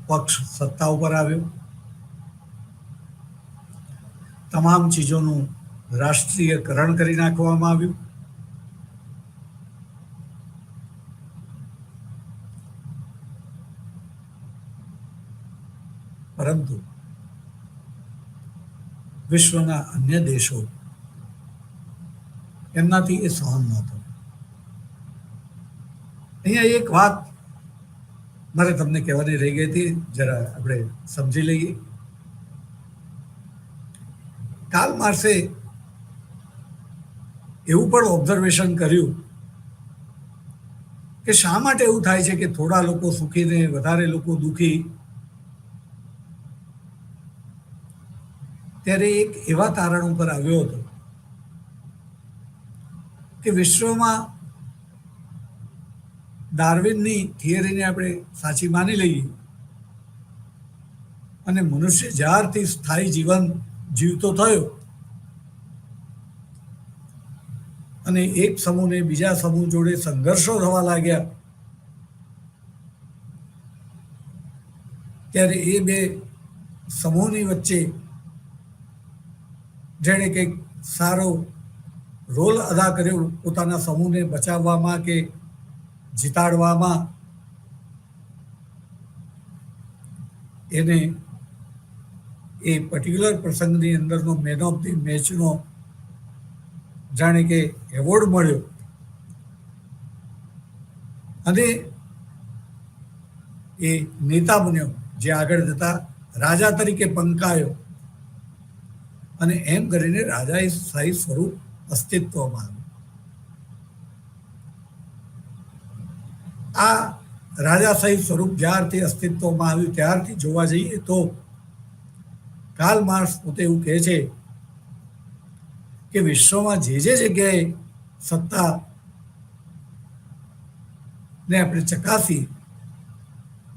S1: પક્ષ સત્તા ઉપર આવ્યો. તમામ ચીજોનું રાષ્ટ્રીયકરણ કરી નાખવામાં આવ્યું. પરંતુ વિશ્વના અન્ય દેશો એમનાથી એ સહન ન થયું. અહીંયા એક વાત મારે તમને કહેવાની રહી ગઈ હતી, જરા આપણે સમજી લઈએ. કાર્લ માર્ક્સે એવું પણ ઓબ્ઝર્વેશન કર્યું કે શા માટે એવું થાય છે કે થોડા લોકો સુખી ને વધારે લોકો દુઃખી. ત્યારે એક એવા તારણ ઉપર આવ્યો હતો કે વિશ્વમાં ડાર્વિનની થિયરીને આપણે સાચી માની લઈએ અને મનુષ્ય જ્યારથી સ્થાયી જીવન જીવતો થયો અને એક સમૂહને બીજા સમૂહ જોડે સંઘર્ષો થવા લાગ્યા, ત્યારે એ બે સમૂહની વચ્ચે જેણે કંઈક સારો રોલ અદા કર્યો પોતાના સમૂહને બચાવવામાં કે જીતાડવામાં, એને એ પર્ટિક્યુલર પ્રસંગની અંદરનો મેન ઓફ ધી મેચનો જાણે કે એવોર્ડ મળ્યો. અને એ નેતા બન્યો જે આગળ જતા રાજા તરીકે પંકાયો. અને એમ કરીને રાજાએ સ્થાયી સ્વરૂપ અસ્તિત્વમાં આવ્યું. આ રાજાશાહી સ્વરૂપ જ્યારથી અસ્તિત્વમાં આવ્યું ત્યારથી જોવા જઈએ તો કાર્લ માર્ક્સ પોતે એવું કહે છે કે વિશ્વમાં જે જગ્યાએ સત્તા ને આપણે ચકાસી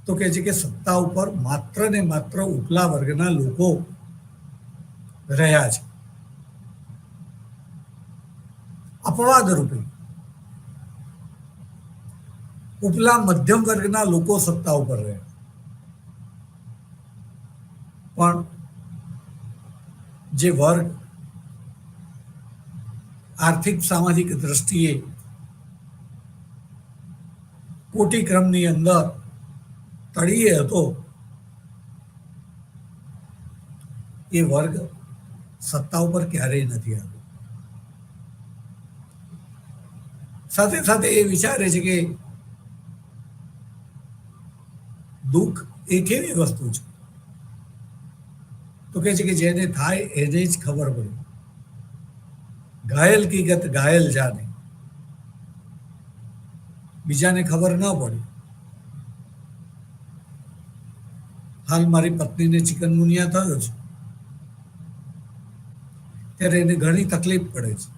S1: તો કહે છે કે સત્તા ઉપર માત્ર ને માત્ર ઉપલા વર્ગના લોકો રહ્યા છે. અપવાદ રૂપે ઉપલા મધ્યમ વર્ગના લોકો સત્તા ઉપર રહ્યા, પણ જે વર્ગ આર્થિક સામાજિક દ્રષ્ટિએ કોટિક્રમની અંદર તળિયે હતો, એ વર્ગ સત્તા ઉપર ક્યારેય નથી આવ્યો. સાથે સાથે એ વિચારે છે કે દુઃખ એ કેવી વસ્તુ છે, તો કહે છે કે જેને થાય એને જ ખબર પડે. ઘાયલ કી ગત ઘાયલ જાને, બીજાને ખબર ન પડે. હાલ મારી પત્નીને ચિકનગુનિયા થયો છે, ત્યારે એને ઘણી તકલીફ પડે છે,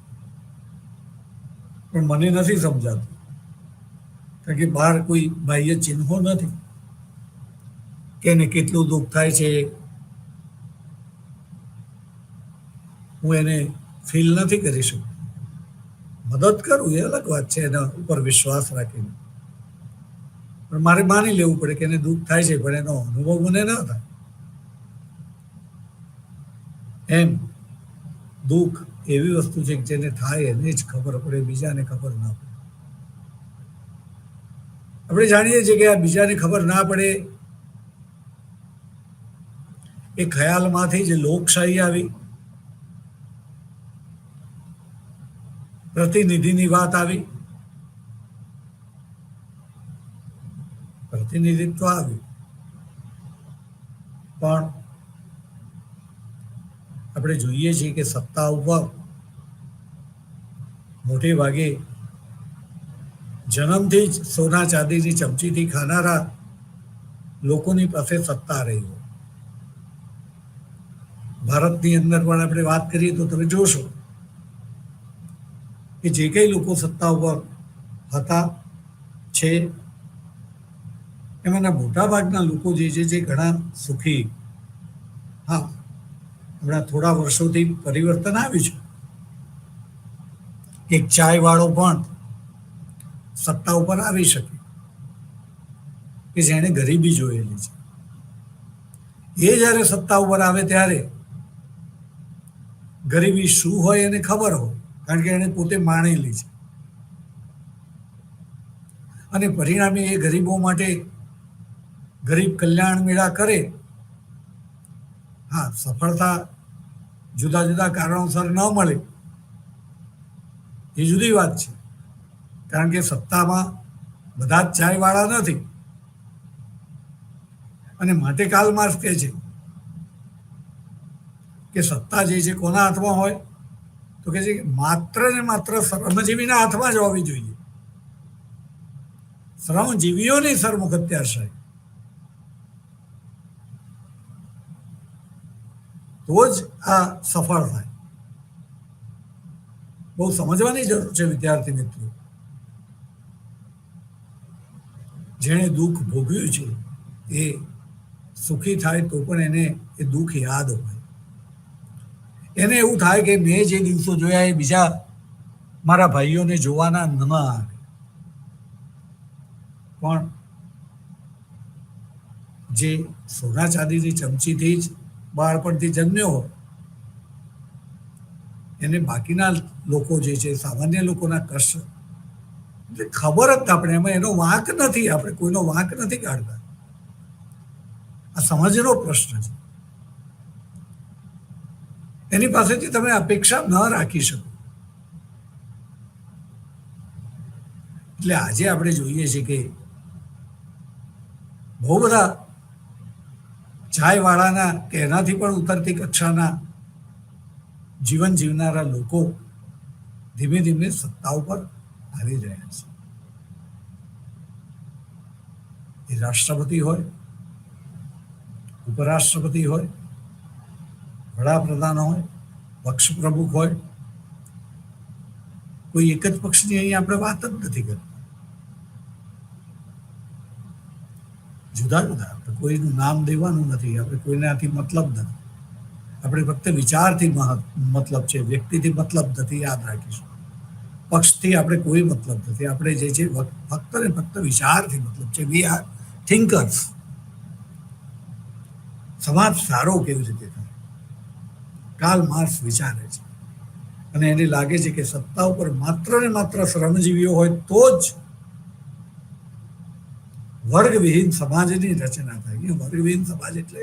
S1: પણ મને નથી સમજાતું, કારણ કે બહાર કોઈ બાહ્ય ચિહ્નો નથી કે એને કેટલું દુઃખ થાય છે. હું એને ફીલ નથી કરી શકું. મદદ કરું એ અલગ વાત છે, એના ઉપર વિશ્વાસ રાખીને, પણ મારે માની લેવું પડે કે એને દુઃખ થાય છે, પણ એનો અનુભવ મને ન થાય. એમ દુઃખ એવી વસ્તુ છે કે જેને થાય એને જ ખબર પડે, બીજાને ખબર ના પડે. આપણે જાણીએ છીએ કે આ બીજાને ખબર ના પડે એ ખ્યાલમાંથી જ લોકશાહી આવી, પ્રતિનિધિની વાત આવી, પ્રતિનિધિત્વ આવ્યું. પણ આપણે જોઈએ છીએ કે સત્તા ઉપર મોટે ભાગે જન્મથી જ સોના ચાંદીની ચમચીથી ખાનારા લોકોની પાસે સત્તા રહી હોય. ભારતની અંદર પણ આપણે વાત કરીએ તો તમે જોશો કે જે કંઈ લોકો સત્તા ઉપર હતા છે એમાંના મોટાભાગના લોકો જે છે જે ઘણા સુખી. હા, હમણાં થોડા વર્ષોથી પરિવર્તન આવ્યું છે. એક ચાય વાળો પણ સત્તા ઉપર આવી શકે કે જેણે ગરીબી જોયેલી છે. એ જ્યારે સત્તા ઉપર આવે ત્યારે ગરીબી શું હોય એને ખબર હોય, કારણ કે એને પોતે માણેલી છે. અને પરિણામે એ ગરીબો માટે ગરીબ કલ્યાણ મેળા કરે. હા, સફળતા જુદા જુદા કારણોસર ન મળે એ જુદી વાત છે, કારણ કે સત્તામાં બધા જ ચાયવાળા નથી. અને માટે કાર્લ માર્ક્સ કહે છે કે સત્તા જે છે કોના હાથમાં હોય, તો કે છે માત્ર ને માત્ર શ્રમજીવીના હાથમાં જ હોવી જોઈએ. શ્રમજીવીઓની સરમુખત્યારશાહી, તો જ આ સફળ થાય. બહુ સમજવાની જરૂર છે વિદ્યાર્થી મિત્રો. જેણે દુઃખ ભોગવ્યું છે એ સુખી થાય તો પણ એને એ દુઃખ યાદ હોય. એને એવું થાય કે મેં જે દિવસો જોયા એ બીજા મારા ભાઈઓને જોવાના ન આવે. પણ જે સોના ચાંદીની ચમચીથી જ બાળપણથી જન્મ્યો હોય એને બાકીના લોકો જે છે સામાન્ય લોકોના કષ્ટ એટલે ખબર જ આપણે એમાં એનો વાંક નથી. આપણે કોઈનો વાંક નથી કાઢતા. આ સમજનો પ્રશ્ન છે. એની પાસેથી તમે અપેક્ષા ન રાખી શકો. એટલે આજે આપણે જોઈએ છીએ કે બહુ બધા ચાયવાળાના કે એનાથી પણ ઉતરતી કક્ષાના જીવન જીવનારા લોકો ધીમે ધીમે સત્તા ઉપર આવી રહ્યા છે. એ રાષ્ટ્રપતિ હોય, ઉપરાષ્ટ્રપતિ હોય, વડાપ્રધાન હોય, પક્ષ પ્રમુખ હોય, કોઈ એક જ પક્ષની અહીં આપણે વાત જ નથી કરતા. જુદા જુદા, આપણે કોઈનું નામ દેવાનું નથી, આપણે કોઈનાથી મતલબ નથી. આપણે ફક્ત વિચારથી મતલબ છે, વ્યક્તિથી મતલબ નથી. યાદ રાખીશું. પક્ષથી આપણે કોઈ મતલબ નથી. આપણે જે છે ફક્ત ને ફક્ત વિચારથી મતલબ છે. We are thinkers. સમાજ સારો કેવી રીતે થાય કાર્લ માર્ક્સ વિચારે છે. અને એને લાગે છે કે સત્તા ઉપર માત્ર ને માત્ર શ્રમજીવીઓ હોય તો જ વર્ગવિહીન સમાજની રચના થાય. વર્ગવિહીન સમાજ એટલે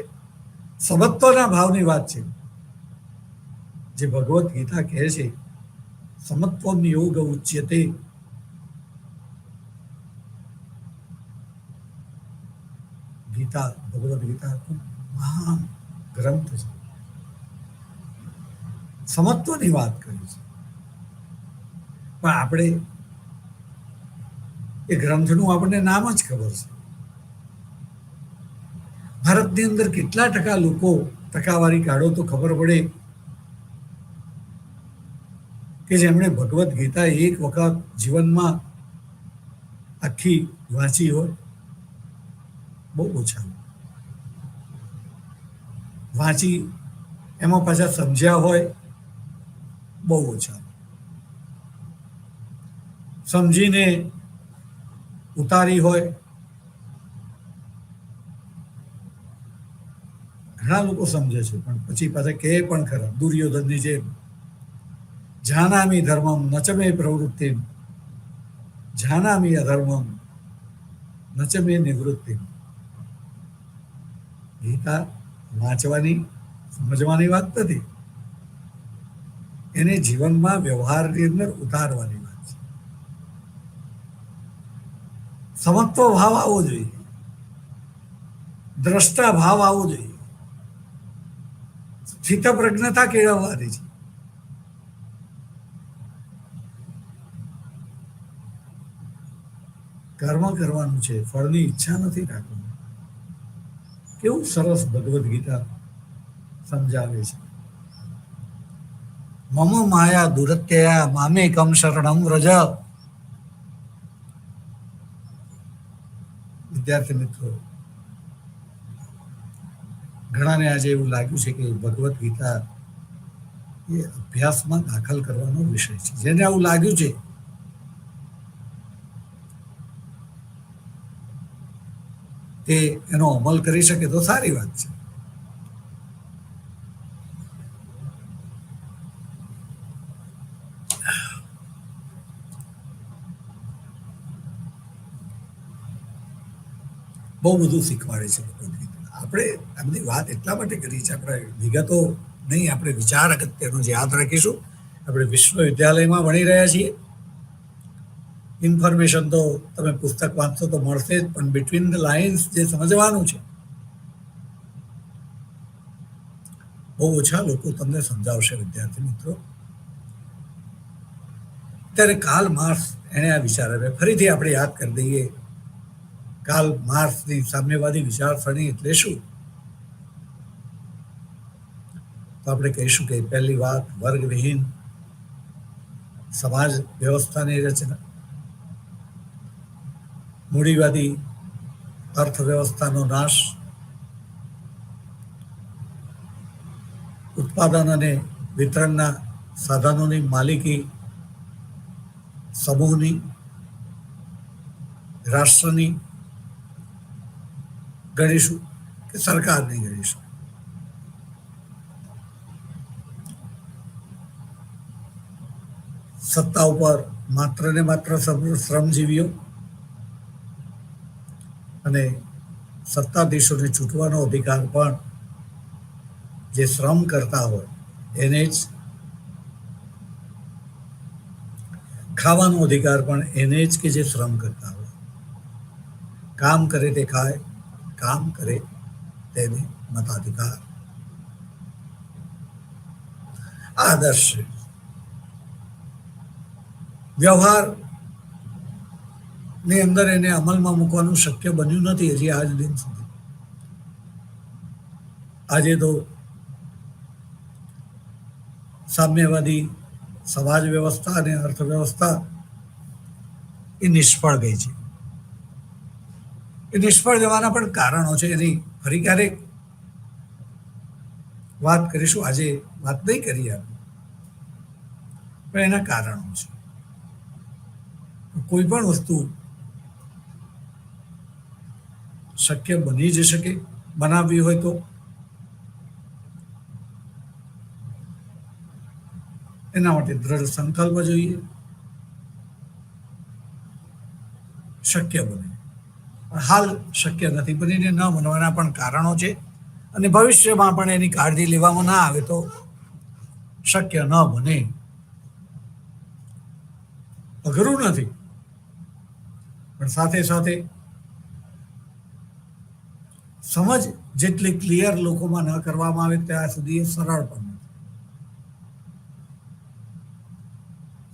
S1: સમત્વના ભાવની વાત છે. જે ભગવદ્ ગીતા કહે છે સમત્વમ યોગ ઉચ્યતે. ગીતા, ભગવદ્ ગીતા ખૂબ મહાન ગ્રંથ છે. સમત્વની વાત કરી છે. પણ આપણે એ ગ્રંથનું આપણને નામ જ ખબર છે. ભારતની અંદર કેટલા ટકા લોકો ટકાવારી કાઢો તો ખબર પડે કે જેમણે ભગવદ્ ગીતા એક વખત જીવનમાં આખી વાંચી હોય. બહુ ઓછા. વાંચી એમાં પાછા સમજ્યા હોય બહુ ઓછા. સમજીને ઉતારી હોય ઘણા લોકો સમજે છે, પણ પછી પાછા કહે પણ ખરા દુર્યોધનની જેમ જાનામી ધર્મમ નચમે પ્રવૃત્તિ, જાનામી અધર્મમ નચમે નિવૃત્તિ. ગીતા વાંચવાની સમજવાની વાત નથી, એને જીવનમાં વ્યવહારની અંદર ઉતારવાની વાત છે. સમત્વ ભાવ આવવો જોઈએ, દ્રષ્ટા ભાવ આવવો જોઈએ. સ્થિતપ્રજ્ઞતા કેળવવાની છે. કર્મ કરવાનું છે, ફળની ઈચ્છા નથી રાખવાની. કેવું સરસ ભગવદ્ ગીતા સમજાવે છે. મમ માયા દુરત્યયા મામેકમ શરણમ વ્રજ. વિદ્યાર્થી મિત્રો, ઘણાને આજે એવું લાગ્યું છે કે ભગવદ્ ગીતા એ અભ્યાસમાં દાખલ કરવાનો વિષય છે. જેને આવું લાગ્યું છે તે એનો અમલ કરી શકે તો સારી વાત છે. બહુ બધું શીખવાડે છે ભગવદ્ ગીતા. આપણે આ બધી વાત એટલા માટે કરી છે, આપણે વિગતો નહીં, આપણે વિચાર અગત્યનો જ યાદ રાખીશું. આપણે વિશ્વવિદ્યાલયમાં ભણી રહ્યા છીએ. ઇન્ફોર્મેશન તો તમે પુસ્તક વાંચશો તો મળશે જ, પણ બિટવીન ધ લાઇન્સ જે સમજવાનું છે બહુ ઓછા લોકો તમને સમજાવશે. વિદ્યાર્થી મિત્રો, ત્યારે કાર્લ માર્ક્સ એણે આ વિચાર આવ્યા. ફરીથી આપણે યાદ કરી દઈએ, કાર્લ માર્ક્સની સામ્યવાદી વિચારસરણી એટલે શું? તો આપણે કહીશું કે પહેલી વાત, વર્ગવિહીન સમાજ વ્યવસ્થાની રચના, મૂડીવાદી અર્થવ્યવસ્થાનો નાશ, ઉત્પાદન અને વિતરણના સાધનોની માલિકી સમૂહની, રાષ્ટ્રની ગણીશું કે સરકારની ગણીશું. સત્તા ઉપર માત્ર ને માત્ર શ્રમજીવીઓ અને સત્તાધીશોને છૂટવાનો અધિકાર પણ જે શ્રમ કરતા હોય એને જ, ખાવાનો અધિકાર પણ એને જ કે જે શ્રમ કરતા હોય. કામ કરે તે ખાય, કામ કરે તેને મતાધિકાર. આદર્શ વ્યવહાર ની અંદર એને અમલમાં મૂકવાનું શક્ય બન્યું નથી હજી આજ દિન સુધી. આજે તો સામ્યવાદી સમાજ વ્યવસ્થા અને અર્થવ્યવસ્થા એ નિષ્ફળ ગઈ છે. એ નિષ્ફળ જવાના પણ કારણો છે. એની ફરી ક્યારેક વાત કરીશું, આજે વાત નહીં કરીએ આપણે, પણ એના કારણો છે. કોઈ પણ વસ્તુ શક્ય બની જ શકે, બનાવવી હોય તો એના માટે દ્રઢ સંકલ્પ જોઈએ, શક્ય બને. હાલ શક્ય નથી બનીને ન બનવાના પણ કારણો છે, અને ભવિષ્યમાં પણ એની કાળજી લેવામાં ના આવે તો શક્ય ન બને. અઘરું નથી, પણ સાથે સાથે સમજ જેટલી ક્લિયર લોકોમાં ન કરવામાં આવે ત્યાં સુધી એ સરળ પણ નથી.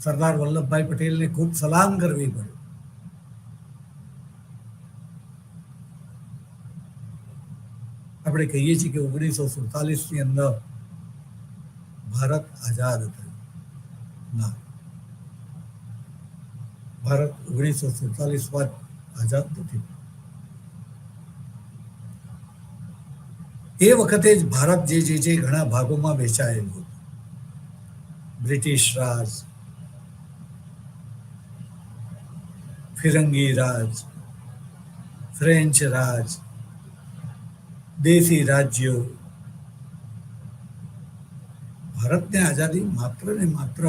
S1: સરદાર વલ્લભભાઈ પટેલને ખૂબ સલામ કરવી પડે. આપણે કહીએ છીએ કે 1947ની અંદર ભારત આઝાદ થયું. ના, ભારત 1947 આઝાદ નથી. એ વખતે જ ભારત જે ઘણા ભાગોમાં વહેંચાયેલું હતું. બ્રિટિશ રાજ, ફિરંગી રાજ, ફ્રેન્ચ રાજ, દેશી રાજ્યો. ભારતને આઝાદી માત્ર ને માત્ર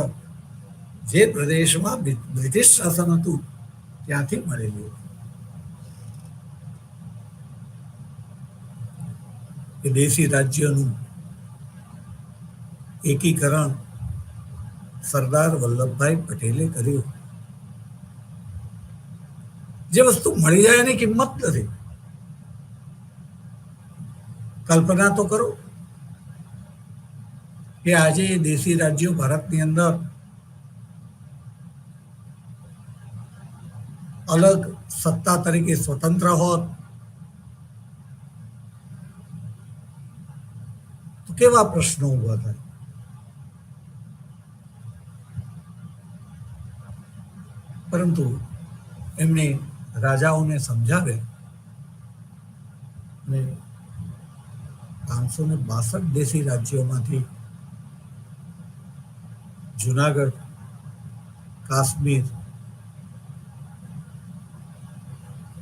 S1: જે પ્રદેશમાં બ્રિટિશ શાસન હતું ત્યાંથી મળેલું હતું. એ દેશી રાજ્યનું એકીકરણ સરદાર વલ્લભભાઈ પટેલે કર્યું. જે વસ્તુ મળી જાય એની કિંમત નથી. કલ્પના તો કરો, કે આજે દેશી રાજ્યો ભારતની અંદર અલગ સત્તા તરીકે સ્વતંત્ર હોત તો કેવા પ્રશ્નો ઉભા થાય. પરંતુ એમણે રાજાઓને સમજાવ્યા અને 562 દેશી રાજ્યોમાંથી જુનાગઢ, કાશ્મીર,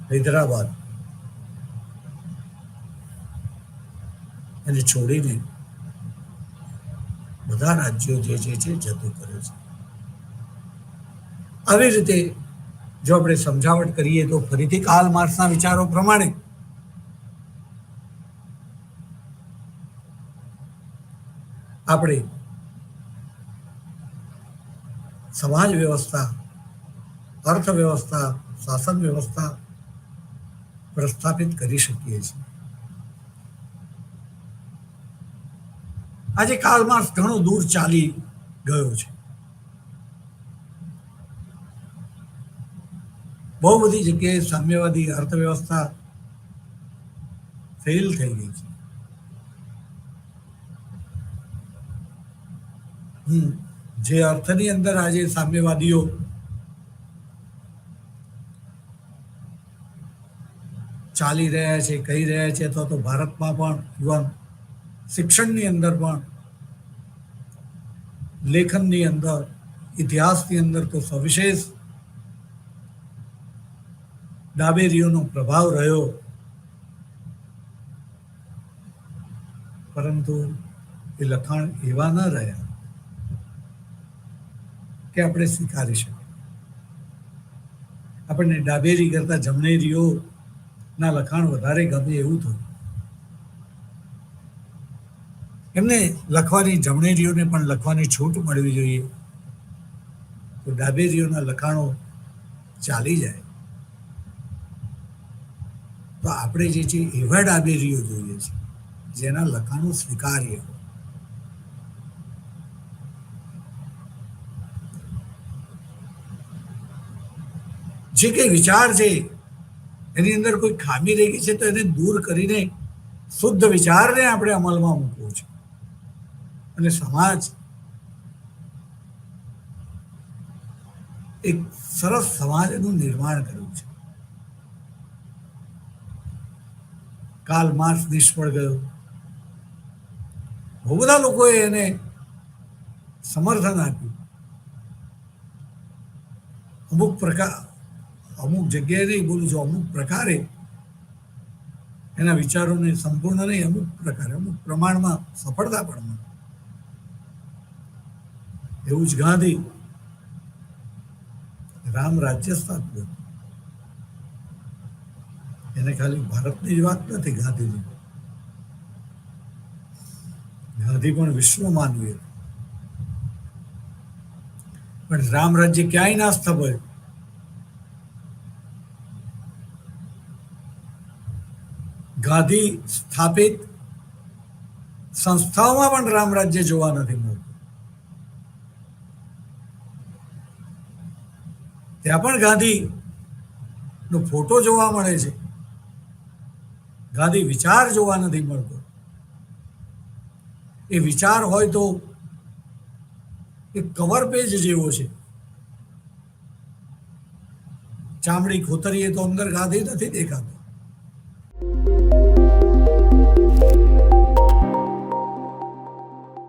S1: હૈદરાબાદ એને છોડીને બધા રાજ્યો જે છે જતું કરે છે. આવી રીતે જો આપણે સમજાવટ કરીએ તો ફરીથી કાર્લ માર્ક્સના વિચારો પ્રમાણે આપણે સમાજ વ્યવસ્થા, અર્થવ્યવસ્થા, શાસન વ્યવસ્થા પ્રસ્થાપિત કરી શકીએ છીએ. આજે કાર્લ માર્ક્સ ઘણો દૂર ચાલી ગયો છે. બહુ બધી જગ્યાએ સામ્યવાદી અર્થવ્યવસ્થા ફેલ થઈ ગઈ છે. જે અર્થની અંદર આજે સામ્યવાદીઓ ચાલી રહ્યા છે, કહી રહ્યા છે, અથવા તો ભારતમાં પણ ઇવન શિક્ષણની અંદર પણ, લેખનની અંદર, ઇતિહાસની અંદર તો સવિશેષ ડાબેરીઓનો પ્રભાવ રહ્યો. પરંતુ એ લખાણ એવા ન રહ્યા કે આપણે સ્વીકારી શકીએ. આપણને ડાબેરી કરતા જમણેરીઓના લખાણ વધારે ગમે એવું થયું. એમને લખવાની, જમણેરીઓને પણ લખવાની છૂટ મળવી જોઈએ તો ડાબેરીઓના લખાણો ચાલી જાય. તો આપણે જે છે એવા ડાબેરીઓ જોઈએ છે જેના લખાણો સ્વીકાર્ય હોય. જે કંઈ વિચાર છે એની અંદર કોઈ ખામી રહી ગઈ છે તો એને દૂર કરીને શુદ્ધ વિચારને આપણે અમલમાં મૂકવો છે અને સમાજ એક સરસ સમાજનું નિર્માણ કરવું છે. કાર્લ માર્ક્સ નિષ્ફળ ગયો. બહુ બધા લોકોએ એને સમર્થન આપ્યું. અમુક જગ્યાએ નહીં બોલું છું, અમુક પ્રકારે એના વિચારોને સંપૂર્ણ નહીં, અમુક પ્રકારે, અમુક પ્રમાણમાં સફળતા પણ મળી. એવું જ ગાંધી રામ રાજ્ય સ્થાપ્યું. એને ખાલી ભારતની જ વાત નથી ગાંધીની. ગાંધી પણ વિશ્વ માનવી હતું. પણ રામ રાજ્ય ક્યાંય ના સ્થપાયું. ગાંધી સ્થાપિત સંસ્થાઓમાં પણ રામ રાજ્ય જોવા નથી મળતું. ત્યાં પણ ગાંધીનો ફોટો જોવા મળે છે, ગાંધી વિચાર જોવા નથી મળતો. એ વિચાર હોય તો એ કવર પેજ જેવો છે. ચામડી ખોતરીએ તો અંદર ગાંધી નથી દેખાતો.